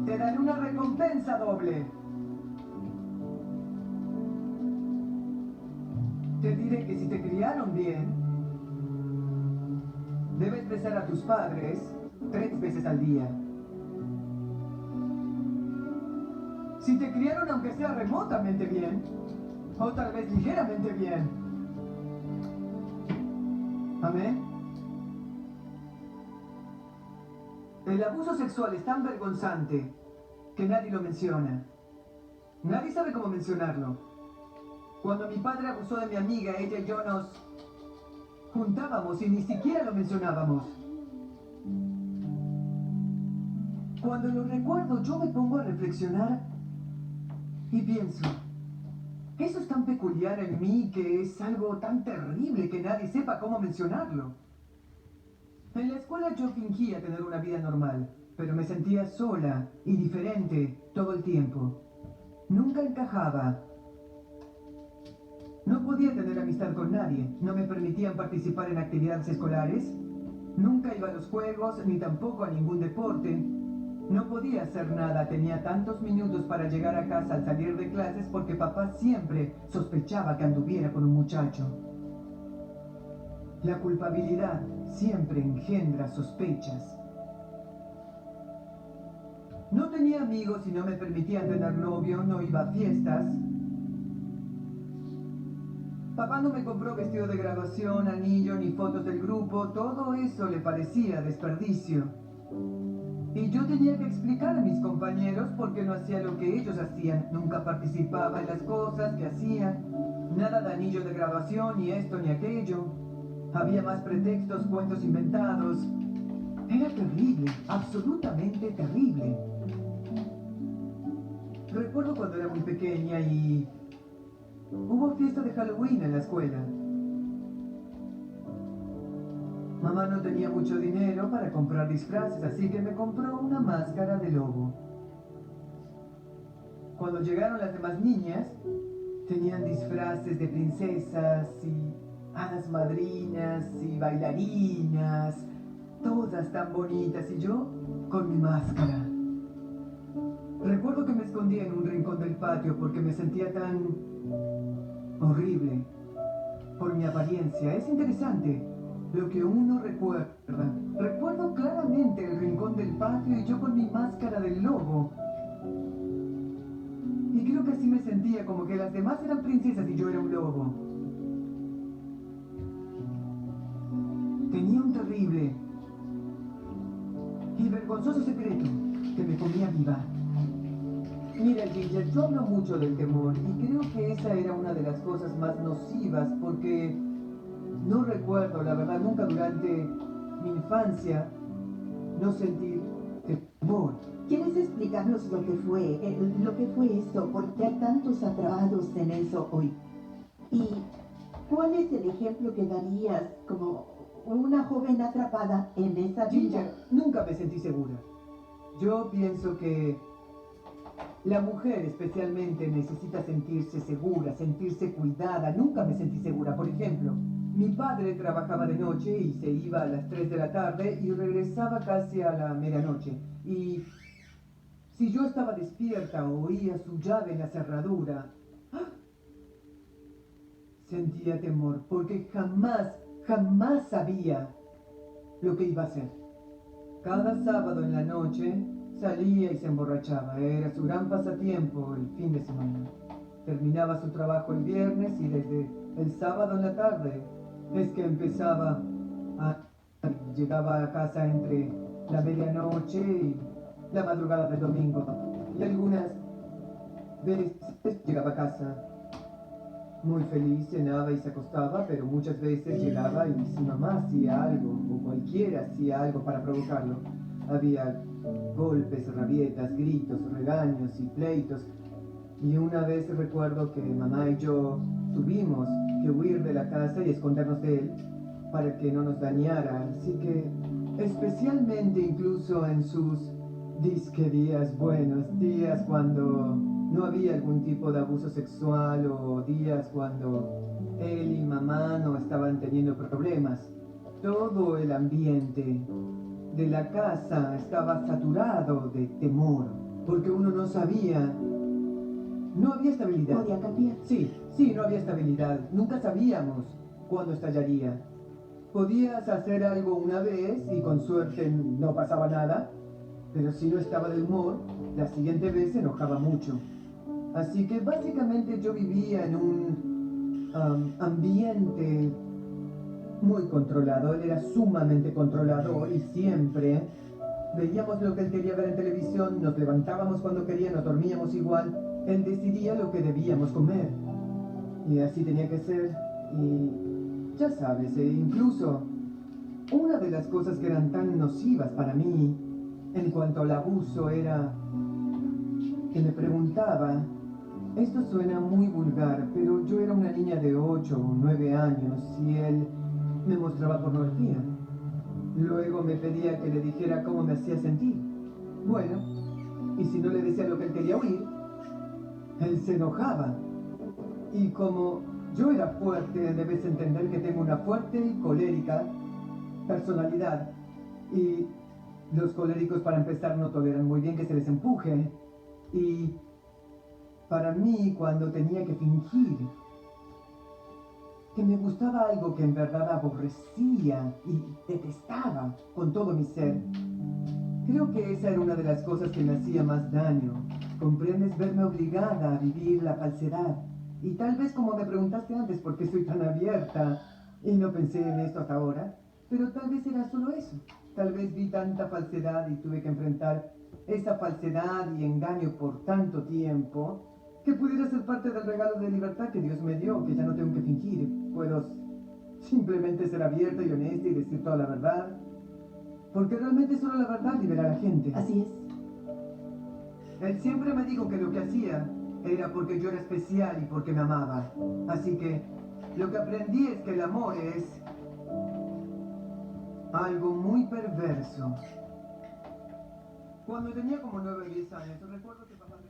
Te daré una recompensa doble. Te diré que si te criaron bien, debes besar a tus padres 3 veces al día. Si te criaron aunque sea remotamente bien, o tal vez ligeramente bien. Amén. El abuso sexual es tan vergonzante que nadie lo menciona. Nadie sabe cómo mencionarlo. Cuando mi padre abusó de mi amiga, ella y yo nos juntábamos y ni siquiera lo mencionábamos. Cuando lo recuerdo, yo me pongo a reflexionar y pienso, eso es tan peculiar en mí que es algo tan terrible que nadie sepa cómo mencionarlo. En la escuela yo fingía tener una vida normal, pero me sentía sola y diferente todo el tiempo. Nunca encajaba. No podía tener amistad con nadie, no me permitían participar en actividades escolares, nunca iba a los juegos ni tampoco a ningún deporte. No podía hacer nada, tenía tantos minutos para llegar a casa al salir de clases porque papá siempre sospechaba que anduviera con un muchacho. La culpabilidad siempre engendra sospechas. No tenía amigos y no me permitían tener novio, no iba a fiestas. Papá no me compró vestido de graduación, anillo ni fotos del grupo, todo eso le parecía desperdicio. Y yo tenía que explicar a mis compañeros por qué no hacía lo que ellos hacían, nunca participaba en las cosas que hacían, nada de anillo de graduación, ni esto ni aquello. Había más pretextos, cuentos inventados. Era terrible, absolutamente terrible. Recuerdo cuando era muy pequeña y hubo fiesta de Halloween en la escuela. Mamá no tenía mucho dinero para comprar disfraces, así que me compró una máscara de lobo. Cuando llegaron las demás niñas, tenían disfraces de princesas y hadas madrinas y bailarinas, todas tan bonitas, y yo con mi máscara. Recuerdo que me escondía en un rincón del patio porque me sentía tan horrible por mi apariencia. Es interesante lo que uno recuerda. Recuerdo claramente el rincón del patio y yo con mi máscara del lobo. Y creo que así me sentía, como que las demás eran princesas y yo era un lobo. Tenía un terrible y vergonzoso secreto que me comía viva. Mira, Ginger, yo hablo mucho del temor y creo que esa era una de las cosas más nocivas porque no recuerdo, la verdad, nunca durante mi infancia no sentir temor. ¿Quieres explicarnos lo que fue esto? ¿Por qué hay tantos atrapados en eso hoy? ¿Y cuál es el ejemplo que darías como una joven atrapada en esa vida? Ginger, nunca me sentí segura. Yo pienso que la mujer especialmente necesita sentirse segura, sentirse cuidada. Nunca me sentí segura. Por ejemplo, mi padre trabajaba de noche y se iba a las 3 de la tarde y regresaba casi a la medianoche. Y si yo estaba despierta o oía su llave en la cerradura, sentía temor porque jamás sabía lo que iba a hacer. Cada sábado en la noche salía y se emborrachaba. Era su gran pasatiempo el fin de semana. Terminaba su trabajo el viernes y desde el sábado en la tarde es que empezaba a llegaba a casa entre la medianoche y la madrugada del domingo. Y algunas veces llegaba a casa muy feliz, cenaba y se acostaba, pero muchas veces llegaba y si mamá hacía algo, o cualquiera hacía algo para provocarlo. Había golpes, rabietas, gritos, regaños y pleitos. Y una vez recuerdo que mamá y yo tuvimos que huir de la casa y escondernos de él para que no nos dañara. Así que, especialmente incluso en sus disque días buenos, días cuando no había algún tipo de abuso sexual o días cuando él y mamá no estaban teniendo problemas, todo el ambiente de la casa estaba saturado de temor, porque uno no sabía. No había estabilidad. Podía cambiar. Sí, no había estabilidad. Nunca sabíamos cuándo estallaría. Podías hacer algo una vez y con suerte no pasaba nada, pero si no estaba de humor, la siguiente vez se enojaba mucho. Así que básicamente yo vivía en un ambiente muy controlado. Él era sumamente controlador y siempre veíamos lo que él quería ver en televisión, nos levantábamos cuando quería, nos dormíamos igual. Él decidía lo que debíamos comer. Y así tenía que ser. Y ya sabes, incluso una de las cosas que eran tan nocivas para mí en cuanto al abuso era que me preguntaba, esto suena muy vulgar, pero yo era una niña de 8 o 9 años y él me mostraba pornografía. Luego me pedía que le dijera cómo me hacía sentir. Bueno, y si no le decía lo que él quería oír, él se enojaba. Y como yo era fuerte, debes entender que tengo una fuerte y colérica personalidad. Y los coléricos, para empezar, no toleran muy bien que se les empuje. Y para mí, cuando tenía que fingir que me gustaba algo que en verdad aborrecía y detestaba con todo mi ser, creo que esa era una de las cosas que me hacía más daño. ¿Comprendes? Verme obligada a vivir la falsedad. Y tal vez, como me preguntaste antes, ¿por qué soy tan abierta? Y no pensé en esto hasta ahora, pero tal vez era solo eso. Tal vez vi tanta falsedad y tuve que enfrentar esa falsedad y engaño por tanto tiempo que pudiera ser parte del regalo de libertad que Dios me dio, que ya no tengo que fingir. Puedo simplemente ser abierta y honesta y decir toda la verdad. Porque realmente solo la verdad libera a la gente. Así es. Él siempre me dijo que lo que hacía era porque yo era especial y porque me amaba. Así que lo que aprendí es que el amor es algo muy perverso. Cuando tenía como 9 o 10 años, recuerdo que papá me...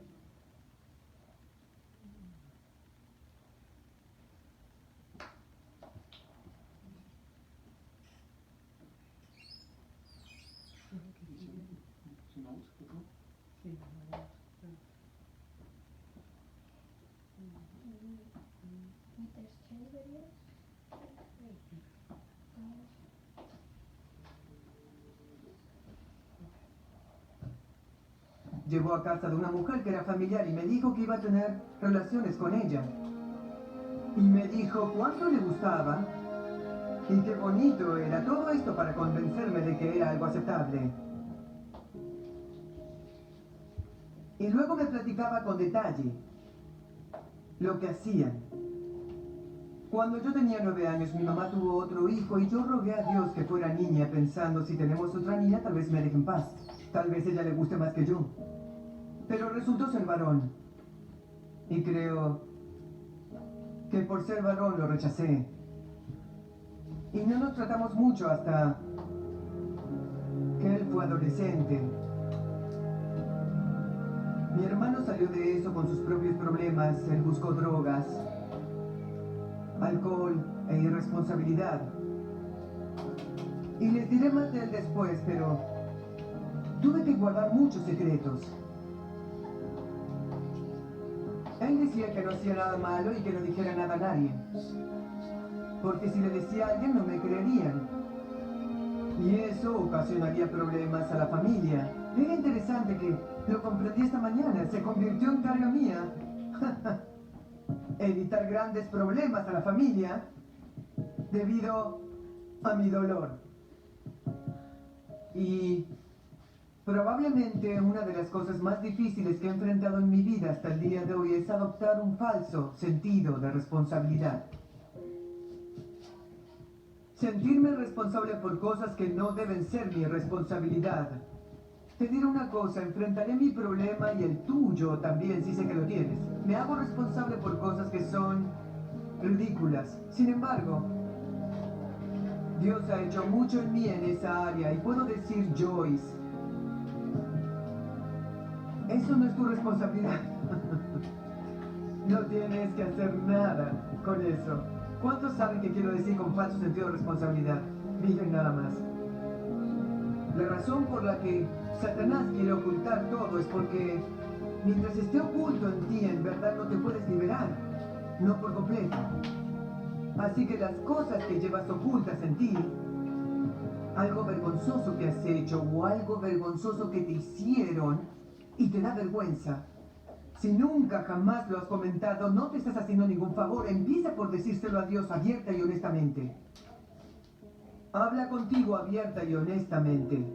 Llegó a casa de una mujer que era familiar y me dijo que iba a tener relaciones con ella. Y me dijo cuánto le gustaba y qué bonito era todo esto para convencerme de que era algo aceptable. Y luego me platicaba con detalle lo que hacían. Cuando yo tenía 9 años, mi mamá tuvo otro hijo y yo rogué a Dios que fuera niña, pensando, si tenemos otra niña, tal vez me deje en paz. Tal vez ella le guste más que yo. Pero resultó ser varón. Y creo que por ser varón lo rechacé. Y no nos tratamos mucho hasta que él fue adolescente. Mi hermano salió de eso con sus propios problemas. Él buscó drogas, alcohol e irresponsabilidad. Y les diré más de él después, pero tuve que guardar muchos secretos. Él decía que no hacía nada malo y que no dijera nada a nadie. Porque si le decía a alguien no me creerían. Y eso ocasionaría problemas a la familia. Era interesante que lo comprendí esta mañana. Se convirtió en carga mía. Evitar grandes problemas a la familia debido a mi dolor. Y probablemente una de las cosas más difíciles que he enfrentado en mi vida hasta el día de hoy es adoptar un falso sentido de responsabilidad. Sentirme responsable por cosas que no deben ser mi responsabilidad. Te diré una cosa, enfrentaré mi problema y el tuyo también, si sé que lo tienes. Me hago responsable por cosas que son ridículas. Sin embargo, Dios ha hecho mucho en mí en esa área y puedo decir, Joyce, eso no es tu responsabilidad. No tienes que hacer nada con eso. ¿Cuántos saben qué quiero decir con falso sentido de responsabilidad? Miren nada más. La razón por la que Satanás quiere ocultar todo es porque mientras esté oculto en ti, en verdad no te puedes liberar. No por completo. Así que las cosas que llevas ocultas en ti, algo vergonzoso que has hecho o algo vergonzoso que te hicieron y te da vergüenza. Si nunca jamás lo has comentado, no te estás haciendo ningún favor. Empieza por decírselo a Dios abierta y honestamente. Habla contigo abierta y honestamente.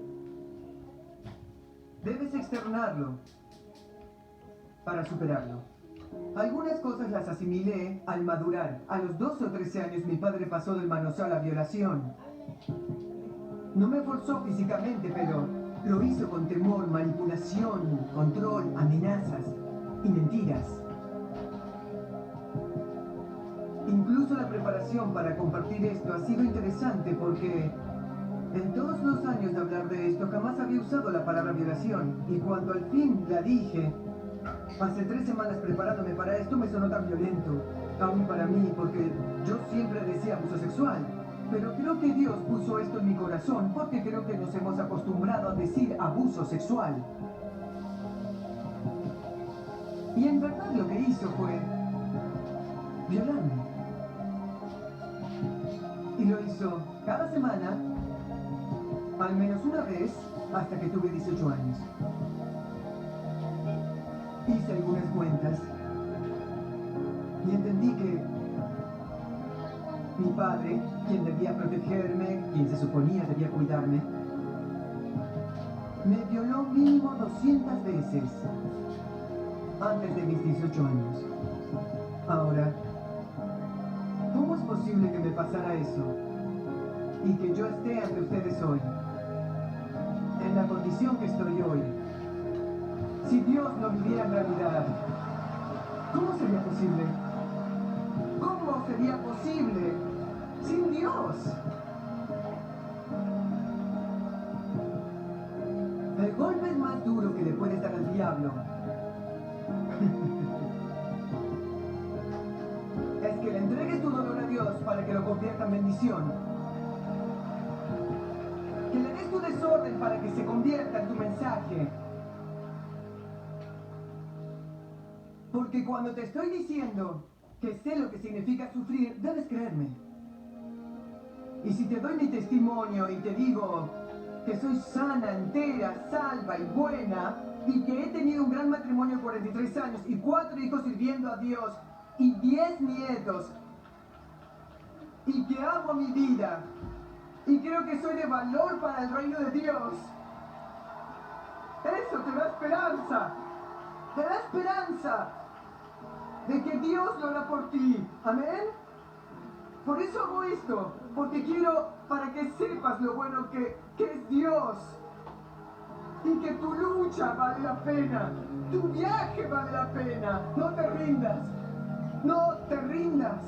Debes externarlo para superarlo. Algunas cosas las asimilé al madurar. A los 12 o 13 años mi padre pasó del manoseo a la violación. No me forzó físicamente, pero lo hizo con temor, manipulación, control, amenazas y mentiras. Incluso la preparación para compartir esto ha sido interesante porque en todos los años de hablar de esto jamás había usado la palabra violación. Y cuando al fin la dije, hace 3 semanas preparándome para esto, me sonó tan violento, aún para mí, porque yo siempre decía abuso sexual. Pero creo que Dios puso esto en mi corazón porque creo que nos hemos acostumbrado a decir abuso sexual. Y en verdad lo que hizo fue violarme. Y lo hizo cada semana, al menos una vez, hasta que tuve 18 años. Hice algunas cuentas y entendí que mi padre, quien debía protegerme, quien se suponía debía cuidarme, me violó mínimo 200 veces antes de mis 18 años. Ahora, ¿cómo es posible que me pasara eso y que yo esté ante ustedes hoy, en la condición que estoy hoy? Si Dios no viviera en realidad, ¿cómo sería posible? ¿Cómo sería posible sin Dios? El golpe más duro que le puedes dar al diablo es que le entregues tu dolor a Dios para que lo convierta en bendición. Que le des tu desorden para que se convierta en tu mensaje. Porque cuando te estoy diciendo que sé lo que significa sufrir, debes creerme. Y si te doy mi testimonio y te digo que soy sana, entera, salva y buena, y que he tenido un gran matrimonio de 43 años y 4 hijos sirviendo a Dios y 10 nietos, y que amo mi vida, y creo que soy de valor para el reino de Dios, eso te da esperanza. Te da esperanza de que Dios lo hará por ti. Amén. Por eso hago esto, porque quiero para que sepas lo bueno que es Dios. Y que tu lucha vale la pena, tu viaje vale la pena. No te rindas, no te rindas.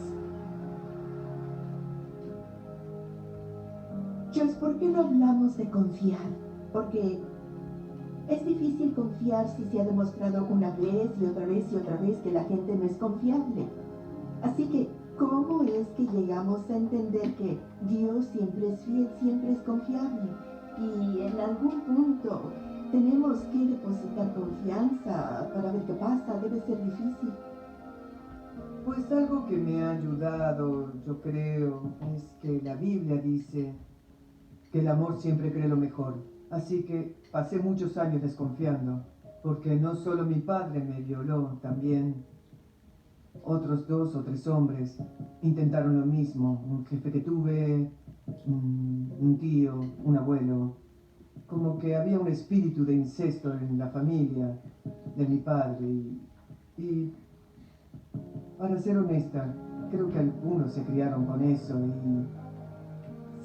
Joyce, ¿por qué no hablamos de confiar? Porque es difícil confiar si se ha demostrado una vez y otra vez y otra vez que la gente no es confiable. Así que, ¿cómo es que llegamos a entender que Dios siempre es fiel, siempre es confiable? Y en algún punto tenemos que depositar confianza para ver qué pasa. Debe ser difícil. Pues algo que me ha ayudado, yo creo, es que la Biblia dice que el amor siempre cree lo mejor. Así que pasé muchos años desconfiando, porque no solo mi padre me violó, también otros 2 o 3 hombres intentaron lo mismo. Un jefe que tuve, un tío, un abuelo. como que había un espíritu de incesto en la familia de mi padre. Y para ser honesta, creo que algunos se criaron con eso y...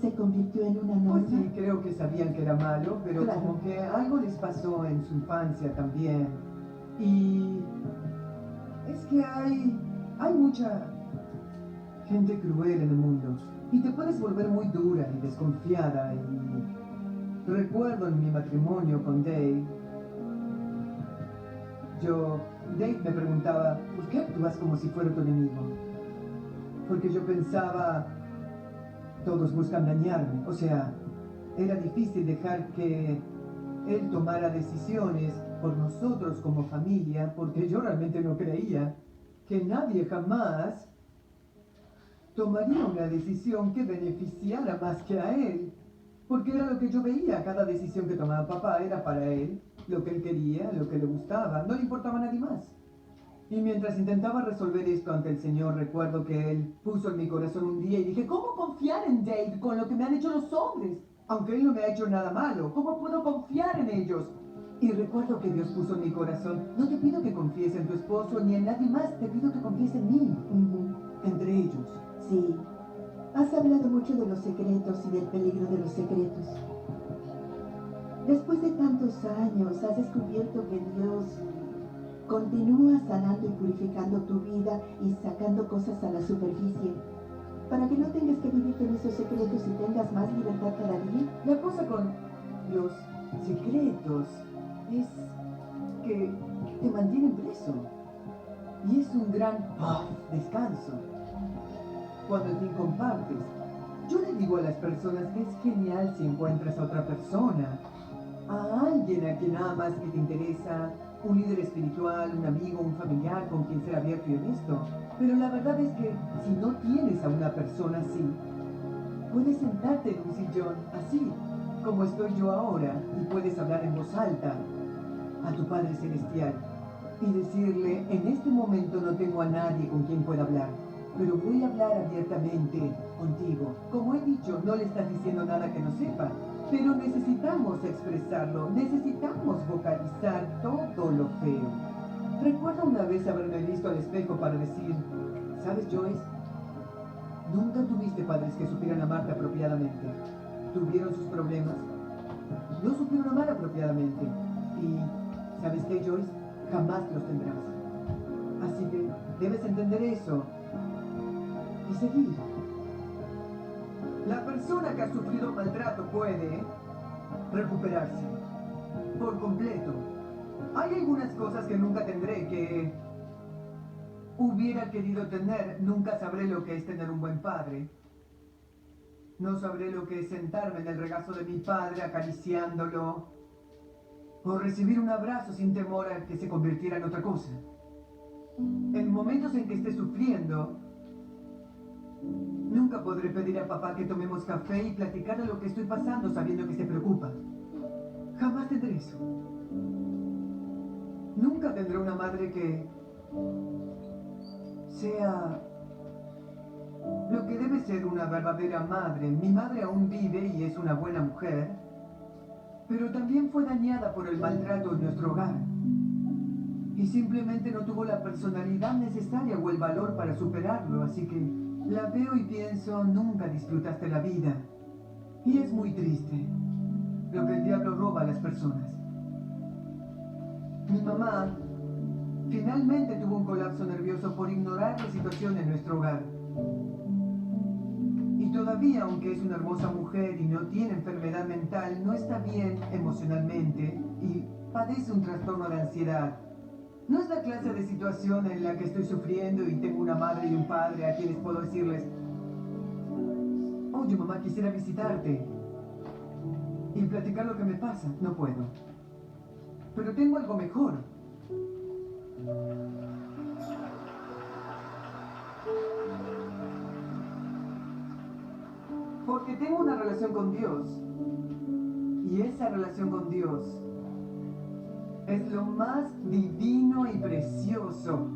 ¿Se convirtió en una norma? Pues sí, creo que sabían que era malo, pero Claro. como que algo les pasó en su infancia también. Y es que hay mucha gente cruel en el mundo. Y te puedes volver muy dura y desconfiada. Y recuerdo en mi matrimonio con Dave, Dave me preguntaba, ¿por qué actúas como si fuera tu enemigo? Porque yo pensaba, todos buscan dañarme. O sea, era difícil dejar que él tomara decisiones por nosotros como familia, porque yo realmente no creía que nadie jamás tomaría una decisión que beneficiara más que a él. Porque era lo que yo veía, cada decisión que tomaba papá era para él, lo que él quería, lo que le gustaba, no le importaba a nadie más. Y mientras intentaba resolver esto ante el Señor, recuerdo que Él puso en mi corazón un día y dije, ¿cómo confiar en Dave con lo que me han hecho los hombres? Aunque Él no me ha hecho nada malo, ¿cómo puedo confiar en ellos? Y recuerdo que Dios puso en mi corazón, no te pido que confíes en tu esposo ni en nadie más, te pido que confíes en mí, entre ellos. Sí. Has hablado mucho de los secretos y del peligro de los secretos. Después de tantos años, has descubierto que Dios continúa sanando y purificando tu vida y sacando cosas a la superficie para que no tengas que vivir con esos secretos y tengas más libertad cada día. La cosa con los secretos es que te mantienen preso. Y es un gran descanso cuando al fin compartes. Yo le digo a las personas que es genial si encuentras a otra persona, a alguien a quien amas, que te interesa, un líder espiritual, un amigo, un familiar con quien ser abierto y honesto. Pero la verdad es que si no tienes a una persona así, puedes sentarte en un sillón así, como estoy yo ahora, y puedes hablar en voz alta a tu Padre Celestial y decirle, en este momento no tengo a nadie con quien pueda hablar, pero voy a hablar abiertamente contigo. Como he dicho, no le estás diciendo nada que no sepa, pero necesitamos expresarlo, necesitamos vocalizar todo lo feo. Recuerdo una vez haberme visto al espejo para decir, ¿sabes, Joyce? Nunca tuviste padres que supieran amarte apropiadamente. Tuvieron sus problemas, no supieron amar apropiadamente. Y, ¿sabes qué, Joyce? Jamás los tendrás. Así que debes entender eso y seguir. La persona que ha sufrido maltrato puede recuperarse por completo. Hay algunas cosas que nunca tendré, que hubiera querido tener. Nunca sabré lo que es tener un buen padre. No sabré lo que es sentarme en el regazo de mi padre acariciándolo o recibir un abrazo sin temor a que se convirtiera en otra cosa. En momentos en que esté sufriendo, nunca podré pedir a papá que tomemos café y platicar de lo que estoy pasando sabiendo que se preocupa. Jamás tendré eso. Nunca tendré una madre que sea lo que debe ser una verdadera madre. Mi madre aún vive y es una buena mujer, pero también fue dañada por el maltrato en nuestro hogar. Y simplemente no tuvo la personalidad necesaria o el valor para superarlo, así que la veo y pienso, nunca disfrutaste la vida. Y es muy triste lo que el diablo roba a las personas. Mi mamá finalmente tuvo un colapso nervioso por ignorar la situación en nuestro hogar. Y todavía, aunque es una hermosa mujer y no tiene enfermedad mental, no está bien emocionalmente y padece un trastorno de ansiedad. No es la clase de situación en la que estoy sufriendo y tengo una madre y un padre a quienes puedo decirles, oye mamá, quisiera visitarte y platicar lo que me pasa. No puedo. Pero tengo algo mejor. Porque tengo una relación con Dios. Y esa relación con Dios es lo más divino y precioso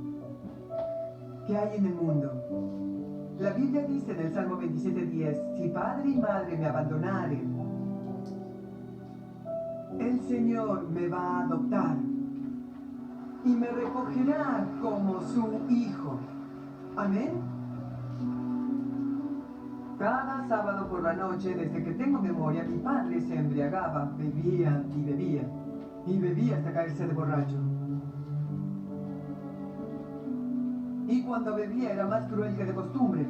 que hay en el mundo. La Biblia dice en el Salmo 27:10, si padre y madre me abandonaren, el Señor me va a adoptar y me recogerá como su hijo. Amén. Cada sábado por la noche, desde que tengo memoria, mi padre se embriagaba, bebía y bebía, y bebía hasta caerse de borracho. Y cuando bebía era más cruel que de costumbre.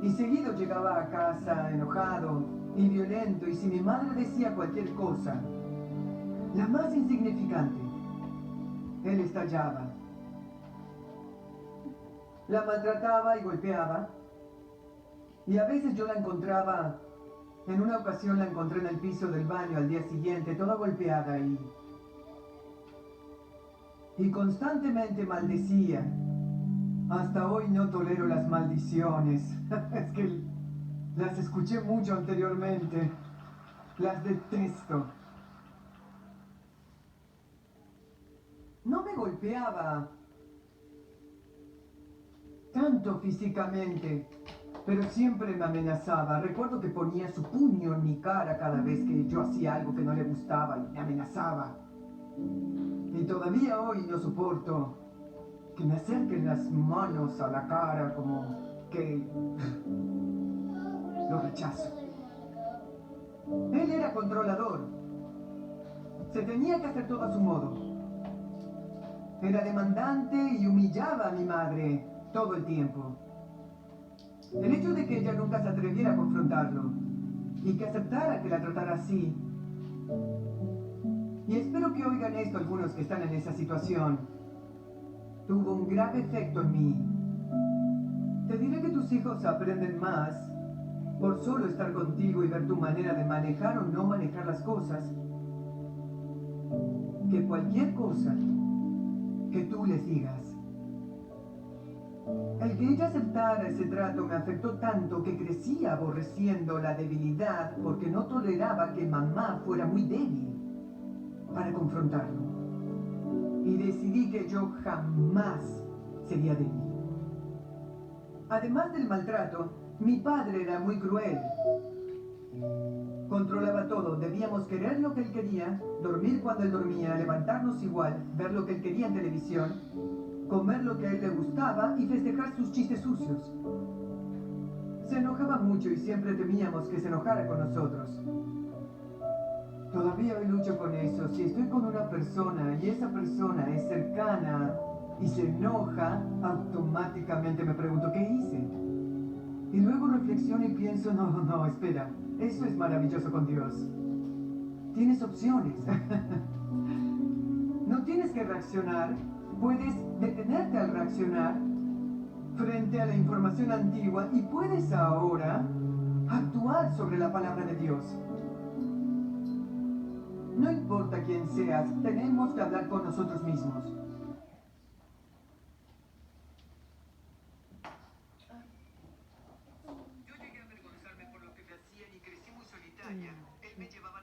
Y seguido llegaba a casa enojado y violento, y si mi madre decía cualquier cosa, la más insignificante, él estallaba. La maltrataba y golpeaba, y a veces yo la encontraba, en una ocasión la encontré en el piso del baño al día siguiente, toda golpeada y constantemente maldecía. Hasta hoy no tolero las maldiciones. Es que las escuché mucho anteriormente. Las detesto. No me golpeaba tanto físicamente, pero siempre me amenazaba. Recuerdo que ponía su puño en mi cara cada vez que yo hacía algo que no le gustaba y me amenazaba. Y todavía hoy no soporto que me acerquen las manos a la cara, como que lo rechazo. Él era controlador. Se tenía que hacer todo a su modo. Era demandante y humillaba a mi madre todo el tiempo. El hecho de que ella nunca se atreviera a confrontarlo y que aceptara que la tratara así. Y espero que oigan esto algunos que están en esa situación. Tuvo un grave efecto en mí. Te diré que tus hijos aprenden más por solo estar contigo y ver tu manera de manejar o no manejar las cosas que cualquier cosa que tú les digas. El que ella aceptara ese trato me afectó tanto que crecí aborreciendo la debilidad porque no toleraba que mamá fuera muy débil para confrontarlo. Y decidí que yo jamás sería débil. Además del maltrato, mi padre era muy cruel. Controlaba todo. Debíamos querer lo que él quería, dormir cuando él dormía, levantarnos igual, ver lo que él quería en televisión, comer lo que a él le gustaba y festejar sus chistes sucios. Se enojaba mucho y siempre temíamos que se enojara con nosotros. Todavía hoy lucho con eso. Si estoy con una persona y esa persona es cercana y se enoja, automáticamente me pregunto, ¿qué hice? Y luego reflexiono y pienso, no, espera, eso es maravilloso con Dios. Tienes opciones. No tienes que reaccionar, puedes detenerte al reaccionar frente a la información antigua y puedes ahora actuar sobre la palabra de Dios. No importa quién seas, tenemos que hablar con nosotros mismos. Yo llegué a avergonzarme por lo que me hacían y crecí muy solitaria. Él me llevaba...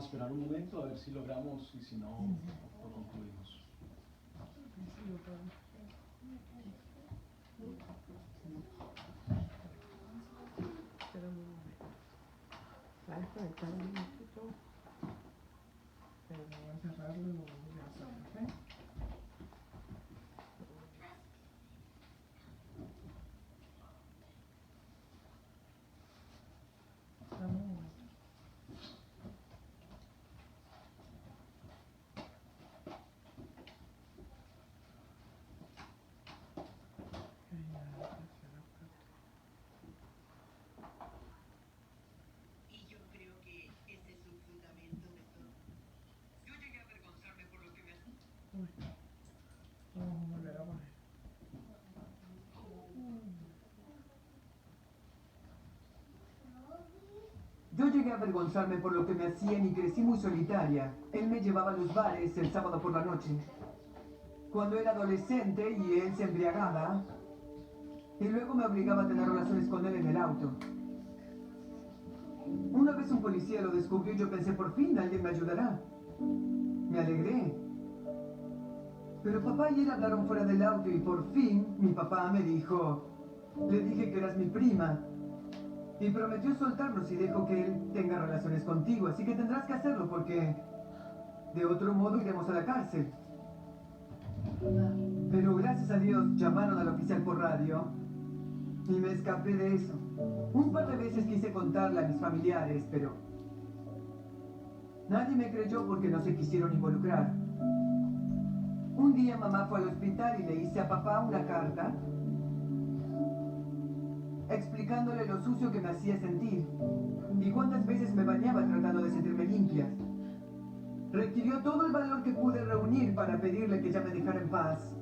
a esperar un momento a ver si logramos y si no, lo concluimos. Va a desconectar un minutito, pero voy a cerrarlo y lo voy a hacer, ¿ok? Dame un momento. Y yo creo que ese es un fundamento de todo. Yo llegué a avergonzarme por lo que me hacía. Uy, vamos a volver a poner. Yo llegué a avergonzarme por lo que me hacían y crecí muy solitaria. Él me llevaba a los bares el sábado por la noche. Cuando era adolescente y él se embriagaba, y luego me obligaba a tener relaciones con él en el auto. Una vez un policía lo descubrió y yo pensé, por fin alguien me ayudará. Me alegré. Pero papá y él hablaron fuera del auto y por fin mi papá me dijo, le dije que eras mi prima. Y prometió soltarnos si dejo que él tenga relaciones contigo. Así que tendrás que hacerlo porque de otro modo iremos a la cárcel. Pero gracias a Dios llamaron al oficial por radio y me escapé de eso. Un par de veces quise contarle a mis familiares, pero nadie me creyó porque no se quisieron involucrar. Un día mamá fue al hospital y le hice a papá una carta explicándole lo sucio que me hacía sentir y cuántas veces me bañaba tratando de sentirme limpia. Requirió todo el valor que pude reunir para pedirle que ya me dejara en paz.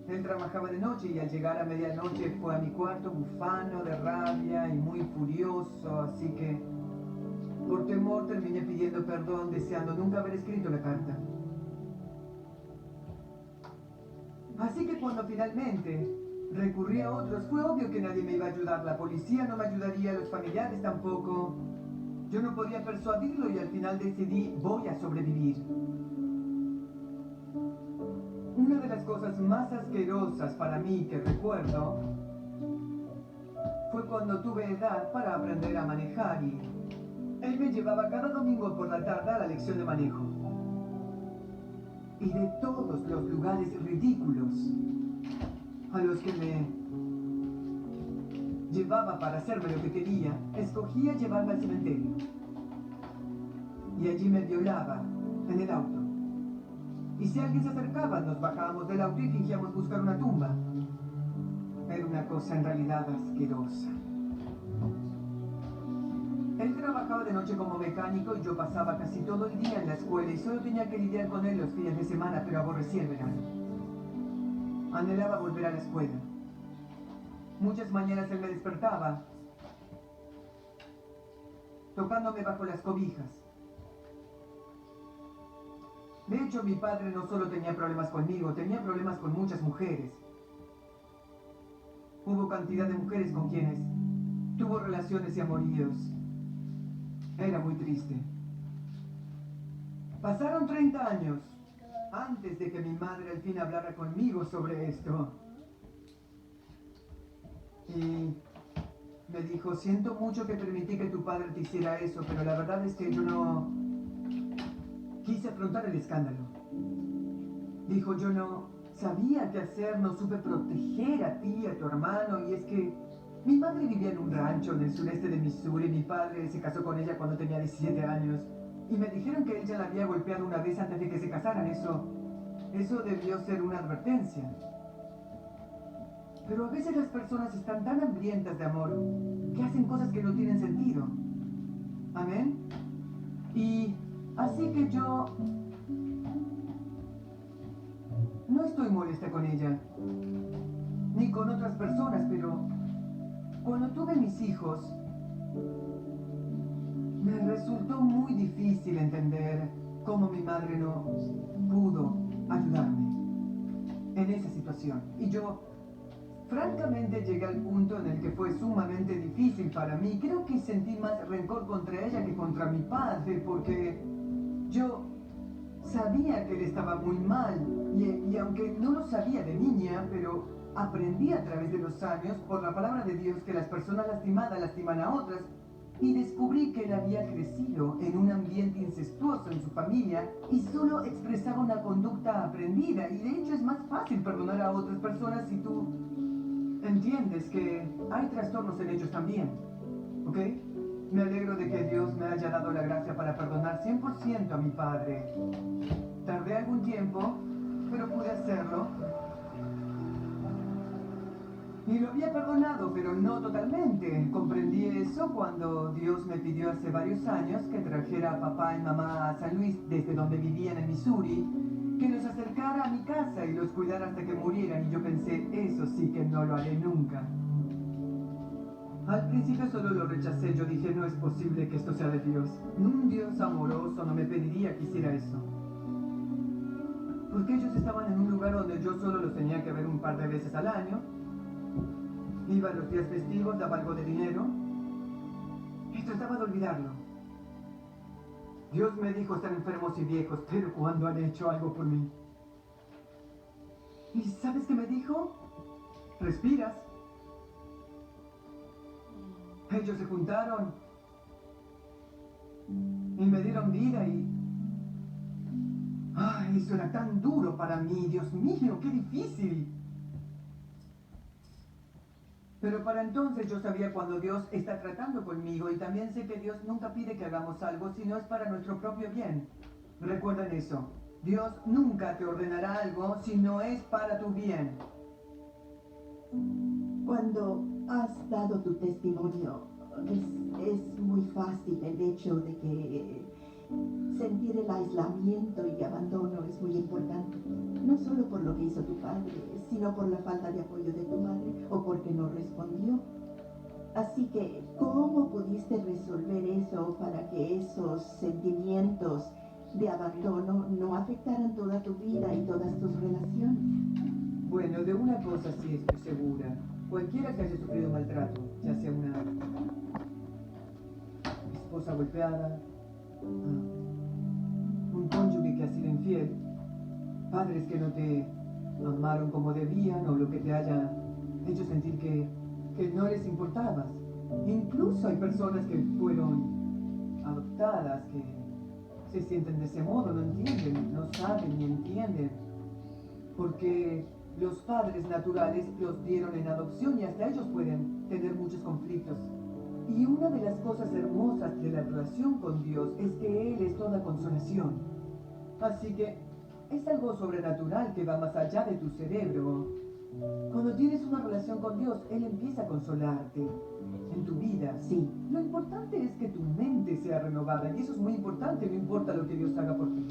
Él trabajaba de noche y al llegar a medianoche fue a mi cuarto bufano de rabia y muy furioso, así que por temor terminé pidiendo perdón deseando nunca haber escrito la carta. Así que cuando finalmente recurrí a otros, fue obvio que nadie me iba a ayudar. La policía no me ayudaría, los familiares tampoco. Yo no podía persuadirlo y al final decidí, voy a sobrevivir. Una de las cosas más asquerosas para mí que recuerdo fue cuando tuve edad para aprender a manejar y él me llevaba cada domingo por la tarde a la lección de manejo. Y de todos los lugares ridículos a los que me llevaba para hacerme lo que quería, escogía llevarme al cementerio. Y allí me violaba en el auto. Y si alguien se acercaba, nos bajábamos del auto y fingíamos buscar una tumba. Era una cosa en realidad asquerosa. Él trabajaba de noche como mecánico y yo pasaba casi todo el día en la escuela y solo tenía que lidiar con él los fines de semana, pero aborrecía el verano. Anhelaba volver a la escuela. Muchas mañanas él me despertaba, tocándome bajo las cobijas. De hecho, mi padre no solo tenía problemas conmigo, tenía problemas con muchas mujeres. Hubo cantidad de mujeres con quienes tuvo relaciones y amoríos. Era muy triste. Pasaron 30 años antes de que mi madre al fin hablara conmigo sobre esto. Y me dijo, siento mucho que permití que tu padre te hiciera eso, pero la verdad es que yo no quise afrontar el escándalo. Dijo, yo no sabía qué hacer, no supe proteger a ti, a tu hermano, y es que mi madre vivía en un rancho en el sureste de Missouri, mi padre se casó con ella cuando tenía 17 años. Y me dijeron que ella la había golpeado una vez antes de que se casaran. Eso debió ser una advertencia. Pero a veces las personas están tan hambrientas de amor que hacen cosas que no tienen sentido. ¿Amén? Y así que yo no estoy molesta con ella, ni con otras personas, pero cuando tuve mis hijos, me resultó muy difícil entender cómo mi madre no pudo ayudarme en esa situación. Y yo, francamente, llegué al punto en el que fue sumamente difícil para mí. Creo que sentí más rencor contra ella que contra mi padre, porque Yo sabía que él estaba muy mal y aunque no lo sabía de niña, pero aprendí a través de los años por la palabra de Dios que las personas lastimadas lastiman a otras y descubrí que él había crecido en un ambiente incestuoso en su familia y solo expresaba una conducta aprendida y de hecho es más fácil perdonar a otras personas si tú entiendes que hay trastornos en ellos también, ¿ok? Me alegro de que Dios me haya dado la gracia para perdonar 100% a mi padre. Tardé algún tiempo, pero pude hacerlo. Y lo había perdonado, pero no totalmente. Comprendí eso cuando Dios me pidió hace varios años que trajera a papá y mamá a San Luis, desde donde vivían en Missouri, que los acercara a mi casa y los cuidara hasta que murieran. Y yo pensé, eso sí que no lo haré nunca. Al principio solo lo rechacé, yo dije, no es posible que esto sea de Dios. Un Dios amoroso no me pediría que hiciera eso. Porque ellos estaban en un lugar donde yo solo los tenía que ver un par de veces al año. Iba los días festivos, daba algo de dinero y trataba de olvidarlo. Dios me dijo, están enfermos y viejos, pero ¿cuándo han hecho algo por mí? ¿Y sabes qué me dijo? Respiras. Ellos se juntaron y me dieron vida y... ¡Ay, eso era tan duro para mí! ¡Dios mío, qué difícil! Pero para entonces yo sabía cuando Dios está tratando conmigo y también sé que Dios nunca pide que hagamos algo si no es para nuestro propio bien. Recuerden eso. Dios nunca te ordenará algo si no es para tu bien. Cuando has dado tu testimonio, es muy fácil el hecho de que sentir el aislamiento y abandono es muy importante. No solo por lo que hizo tu padre, sino por la falta de apoyo de tu madre o porque no respondió. Así que, ¿cómo pudiste resolver eso para que esos sentimientos de abandono no afectaran toda tu vida y todas tus relaciones? Bueno, de una cosa sí estoy segura. Cualquiera que haya sufrido maltrato, ya sea una esposa golpeada, un cónyuge que ha sido infiel, padres que no te amaron como debían o lo que te haya hecho sentir que no les importabas. Incluso hay personas que fueron adoptadas, que se sienten de ese modo, no entienden, no saben ni entienden, porque los padres naturales los dieron en adopción y hasta ellos pueden tener muchos conflictos. Y una de las cosas hermosas de la relación con Dios es que Él es toda consolación. Así que es algo sobrenatural que va más allá de tu cerebro. Cuando tienes una relación con Dios, Él empieza a consolarte en tu vida. Sí. Lo importante es que tu mente sea renovada y eso es muy importante, no importa lo que Dios haga por ti.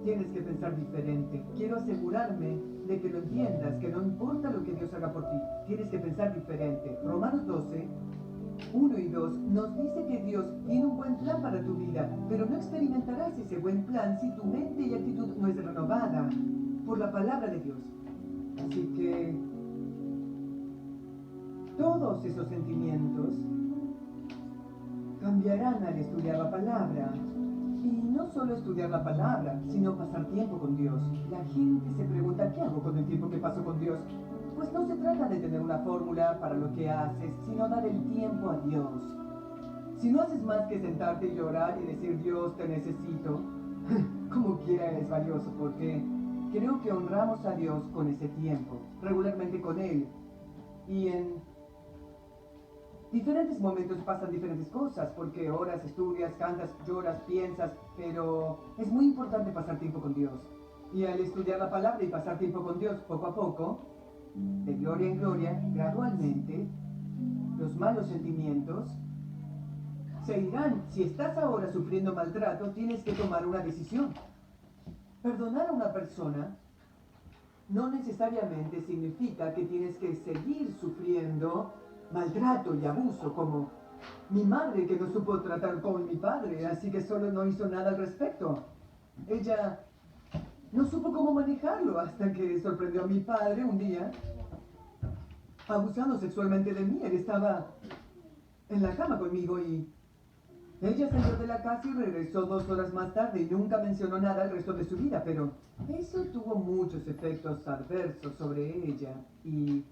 Tienes que pensar diferente. Quiero asegurarme de que lo entiendas, que no importa lo que Dios haga por ti, tienes que pensar diferente. Romanos 12, 1 y 2 nos dice que Dios tiene un buen plan para tu vida, pero no experimentarás ese buen plan si tu mente y actitud no es renovada por la palabra de Dios. Así que todos esos sentimientos cambiarán al estudiar la palabra. Y no solo estudiar la palabra, sino pasar tiempo con Dios. La gente se pregunta, ¿qué hago con el tiempo que paso con Dios? Pues no se trata de tener una fórmula para lo que haces, sino dar el tiempo a Dios. Si no haces más que sentarte y llorar y decir, Dios, te necesito, como quiera es valioso, porque creo que honramos a Dios con ese tiempo, regularmente con Él. Y en diferentes momentos pasan diferentes cosas, porque oras, estudias, cantas, lloras, piensas, pero es muy importante pasar tiempo con Dios. Y al estudiar la palabra y pasar tiempo con Dios poco a poco, de gloria en gloria, gradualmente, los malos sentimientos se irán. Si estás ahora sufriendo maltrato, tienes que tomar una decisión. Perdonar a una persona no necesariamente significa que tienes que seguir sufriendo maltrato y abuso, como mi madre que no supo tratar con mi padre, así que solo no hizo nada al respecto. Ella no supo cómo manejarlo hasta que sorprendió a mi padre un día abusando sexualmente de mí. Él estaba en la cama conmigo y Ella salió de la casa y regresó 2 horas más tarde y nunca mencionó nada el resto de su vida, pero eso tuvo muchos efectos adversos sobre ella y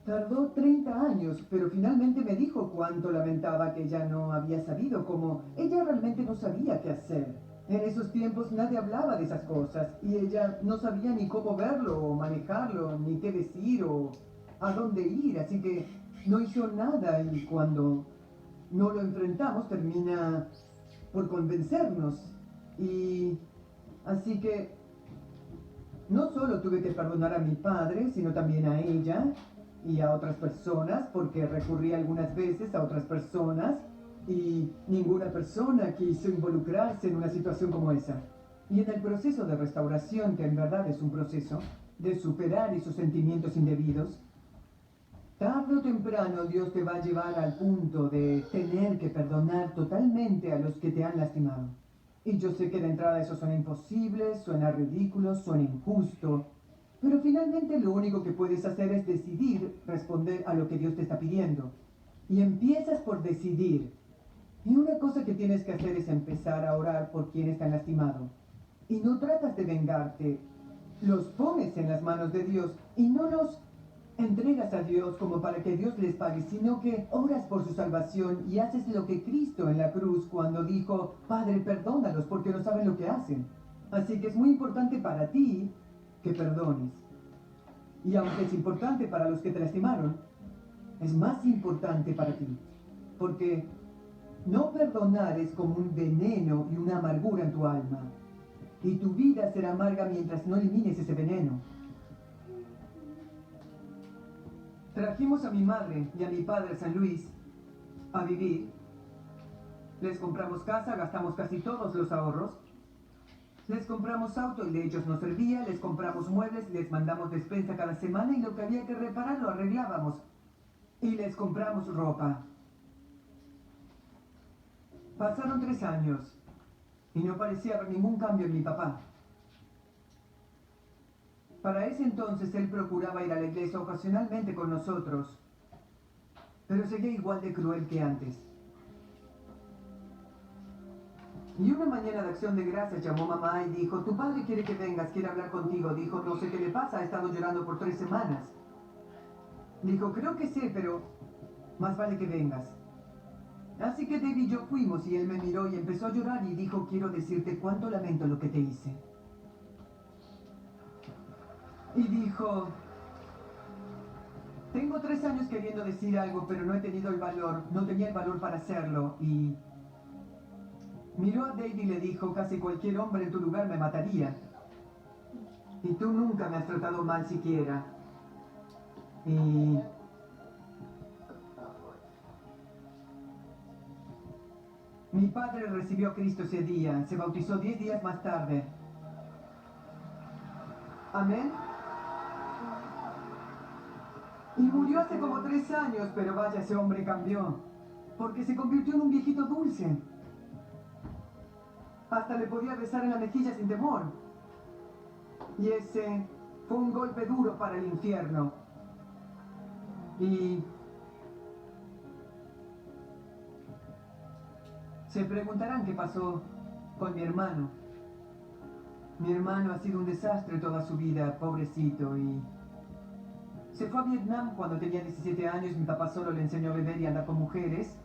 tardó 30 años, pero finalmente me dijo cuánto lamentaba que ella no había sabido, como ella realmente no sabía qué hacer. En esos tiempos nadie hablaba de esas cosas y ella no sabía ni cómo verlo o manejarlo, ni qué decir o a dónde ir, así que no hizo nada y cuando no lo enfrentamos termina por convencernos. Y así que no solo tuve que perdonar a mi padre, sino también a ella y a otras personas, porque recurrí algunas veces a otras personas y ninguna persona quiso involucrarse en una situación como esa. Y en el proceso de restauración, que en verdad es un proceso de superar esos sentimientos indebidos, tarde o temprano Dios te va a llevar al punto de tener que perdonar totalmente a los que te han lastimado. Y yo sé que de entrada eso suena imposible, suena ridículo, suena injusto, pero finalmente lo único que puedes hacer es decidir responder a lo que Dios te está pidiendo. Y empiezas por decidir. Y una cosa que tienes que hacer es empezar a orar por quienes te han lastimado. Y no tratas de vengarte, los pones en las manos de Dios y no los entregas a Dios como para que Dios les pague, sino que oras por su salvación y haces lo que Cristo en la cruz cuando dijo, Padre, perdónalos porque no saben lo que hacen. Así que es muy importante para ti que perdones. Y aunque es importante para los que te lastimaron, es más importante para ti. Porque no perdonar es como un veneno y una amargura en tu alma. Y tu vida será amarga mientras no elimines ese veneno. Trajimos a mi madre y a mi padre a San Luis a vivir. Les compramos casa, gastamos casi todos los ahorros. Les compramos auto y de ellos nos servía, les compramos muebles, les mandamos despensa cada semana y lo que había que reparar lo arreglábamos. Y les compramos ropa. Pasaron 3 años y no parecía haber ningún cambio en mi papá. Para ese entonces él procuraba ir a la iglesia ocasionalmente con nosotros, pero seguía igual de cruel que antes. Y una mañana de acción de gracias llamó mamá y dijo, tu padre quiere que vengas, quiere hablar contigo. Dijo, no sé qué le pasa, ha estado llorando por 3 semanas. Dijo, creo que sé, pero más vale que vengas. Así que Dave y yo fuimos y él me miró y empezó a llorar y dijo, quiero decirte cuánto lamento lo que te hice. Y dijo, tengo 3 años queriendo decir algo, pero no he tenido el valor, no tenía el valor para hacerlo. Y miró a Dave y le dijo, casi cualquier hombre en tu lugar me mataría. Y tú nunca me has tratado mal siquiera. Y mi padre recibió a Cristo ese día, se bautizó 10 días más tarde. Amén. Y murió hace como 3 años, pero vaya, ese hombre cambió. Porque se convirtió en un viejito dulce. Hasta le podía besar en la mejilla sin temor. Y ese fue un golpe duro para el infierno. Y se preguntarán qué pasó con mi hermano. Mi hermano ha sido un desastre toda su vida, pobrecito, y se fue a Vietnam cuando tenía 17 años. Mi papá solo le enseñó a beber y a andar con mujeres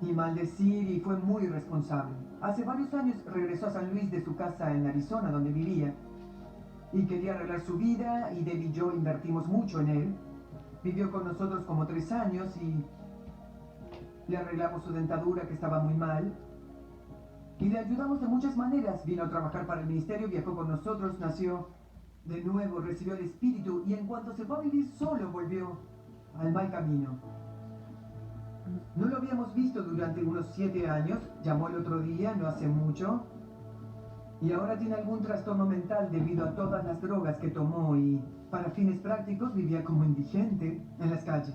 y maldecir, y fue muy irresponsable. Hace varios años regresó a San Luis de su casa en Arizona, donde vivía, y quería arreglar su vida, y Dave y yo invertimos mucho en él. Vivió con nosotros como 3 años y le arreglamos su dentadura, que estaba muy mal, y le ayudamos de muchas maneras. Vino a trabajar para el ministerio, viajó con nosotros, nació de nuevo, recibió el Espíritu, y en cuanto se fue a vivir solo, volvió al mal camino. No lo habíamos visto durante unos 7 años, llamó el otro día, no hace mucho, y ahora tiene algún trastorno mental debido a todas las drogas que tomó, y para fines prácticos vivía como indigente en las calles.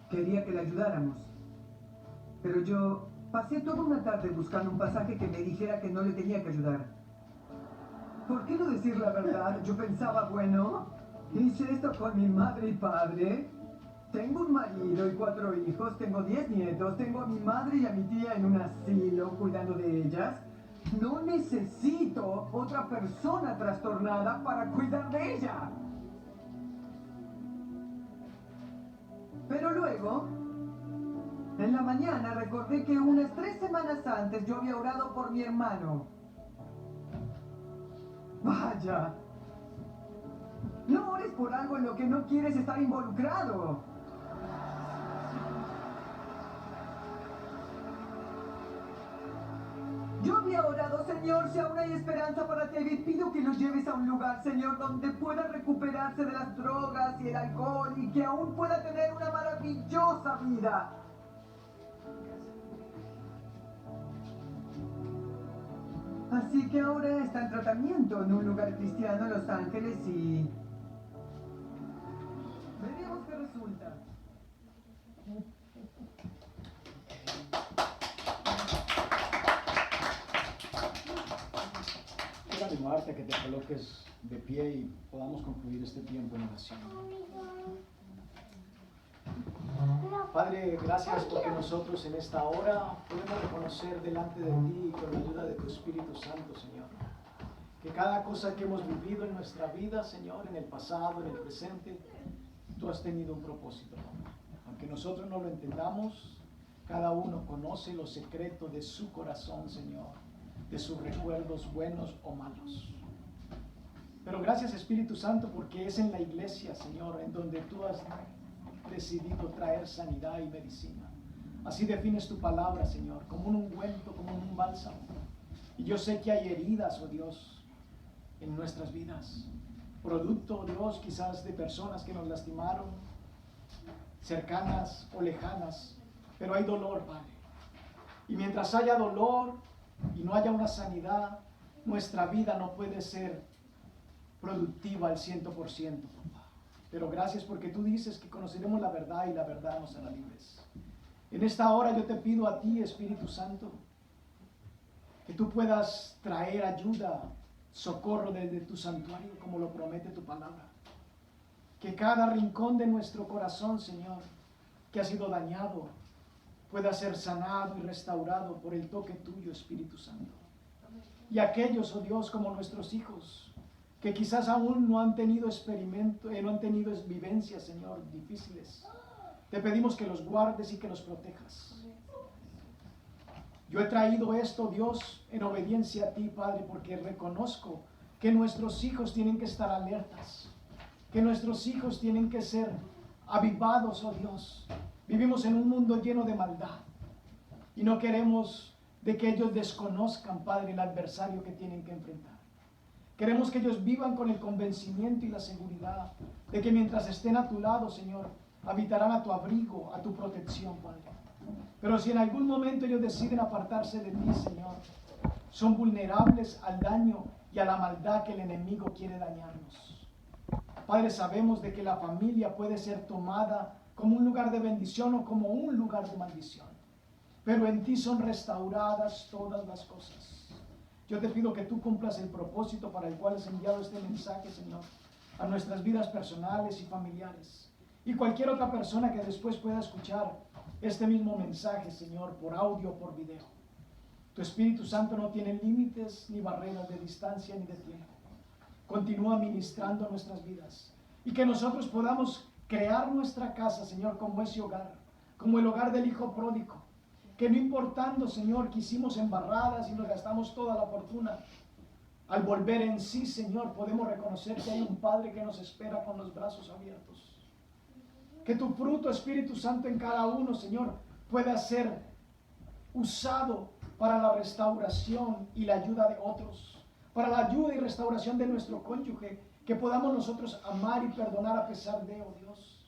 Quería que le ayudáramos, pero yo pasé toda una tarde buscando un pasaje que me dijera que no le tenía que ayudar. ¿Por qué no decir la verdad? Yo pensaba, bueno, hice esto con mi madre y padre, Tengo un marido y 4 hijos, tengo 10 nietos, tengo a mi madre y a mi tía en un asilo cuidando de ellas. No necesito otra persona trastornada para cuidar de ella. Pero luego, en la mañana recordé que unas 3 semanas antes yo había orado por mi hermano. Vaya. No ores por algo en lo que no quieres estar involucrado. Yo había orado, Señor, si aún hay esperanza para David, pido que lo lleves a un lugar, Señor, donde pueda recuperarse de las drogas y el alcohol y que aún pueda tener una maravillosa vida. Así que ahora está en tratamiento en un lugar cristiano en Los Ángeles y... veremos qué resulta. Quiero animarte a que te coloques de pie y podamos concluir este tiempo en oración. Padre, gracias porque nosotros en esta hora podemos reconocer delante de ti y con la ayuda de tu Espíritu Santo, Señor, que cada cosa que hemos vivido en nuestra vida, Señor, en el pasado, en el presente, tú has tenido un propósito. Aunque nosotros no lo entendamos, cada uno conoce los secretos de su corazón, Señor, de sus recuerdos buenos o malos. Pero gracias, Espíritu Santo, porque es en la iglesia, Señor, en donde tú has decidido traer sanidad y medicina. Así defines tu palabra, Señor, como un ungüento, como un bálsamo. Y yo sé que hay heridas, oh Dios, en nuestras vidas, producto, Dios, quizás de personas que nos lastimaron, cercanas o lejanas, pero hay dolor, Padre. Y mientras haya dolor y no haya una sanidad, nuestra vida no puede ser productiva al 100%, papá. Pero gracias porque tú dices que conoceremos la verdad y la verdad nos hará libres. En esta hora yo te pido a ti, Espíritu Santo, que tú puedas traer ayuda, socorro desde tu santuario, como lo promete tu palabra. Que cada rincón de nuestro corazón, Señor, que ha sido dañado, pueda ser sanado y restaurado por el toque tuyo, Espíritu Santo. Y aquellos, oh Dios, como nuestros hijos, que quizás aún no han tenido no han tenido vivencias, Señor, difíciles, te pedimos que los guardes y que los protejas. Yo he traído esto, Dios, en obediencia a ti, Padre, porque reconozco que nuestros hijos tienen que estar alertas, que nuestros hijos tienen que ser avivados, oh Dios. Vivimos en un mundo lleno de maldad y no queremos de que ellos desconozcan, Padre, el adversario que tienen que enfrentar. Queremos que ellos vivan con el convencimiento y la seguridad de que mientras estén a tu lado, Señor, habitarán a tu abrigo, a tu protección, Padre. Pero si en algún momento ellos deciden apartarse de ti, Señor, son vulnerables al daño y a la maldad que el enemigo quiere dañarnos. Padre, sabemos de que la familia puede ser tomada como un lugar de bendición o como un lugar de maldición. Pero en ti son restauradas todas las cosas. Yo te pido que tú cumplas el propósito para el cual has enviado este mensaje, Señor, a nuestras vidas personales y familiares. Y cualquier otra persona que después pueda escuchar este mismo mensaje, Señor, por audio o por video. Tu Espíritu Santo no tiene límites ni barreras de distancia ni de tiempo. Continúa ministrando nuestras vidas. Y que nosotros podamos crear nuestra casa, Señor, como ese hogar, como el hogar del hijo pródigo. Que no importando, Señor, que hicimos embarradas y nos gastamos toda la fortuna, al volver en sí, Señor, podemos reconocer que hay un Padre que nos espera con los brazos abiertos. Que tu fruto, Espíritu Santo, en cada uno, Señor, pueda ser usado para la restauración y la ayuda de otros, para la ayuda y restauración de nuestro cónyuge, que podamos nosotros amar y perdonar a pesar de, oh Dios.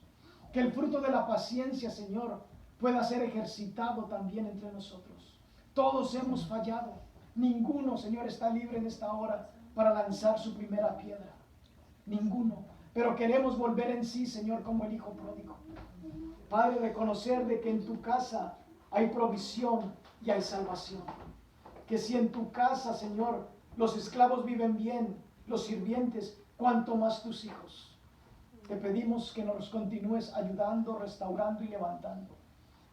Que el fruto de la paciencia, Señor, pueda ser ejercitado también entre nosotros. Todos hemos fallado. Ninguno, Señor, está libre en esta hora para lanzar su primera piedra. Ninguno. Pero queremos volver en sí, Señor, como el hijo pródigo. Padre, reconocer de que en tu casa hay provisión y hay salvación. Que si en tu casa, Señor, los esclavos viven bien, los sirvientes, cuanto más tus hijos. Te pedimos que nos continúes ayudando, restaurando y levantando,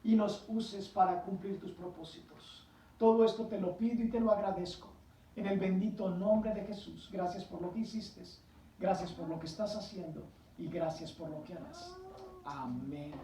y nos uses para cumplir tus propósitos. Todo esto te lo pido y te lo agradezco. En el bendito nombre de Jesús. Gracias por lo que hiciste. Gracias por lo que estás haciendo. Y gracias por lo que harás. Amén.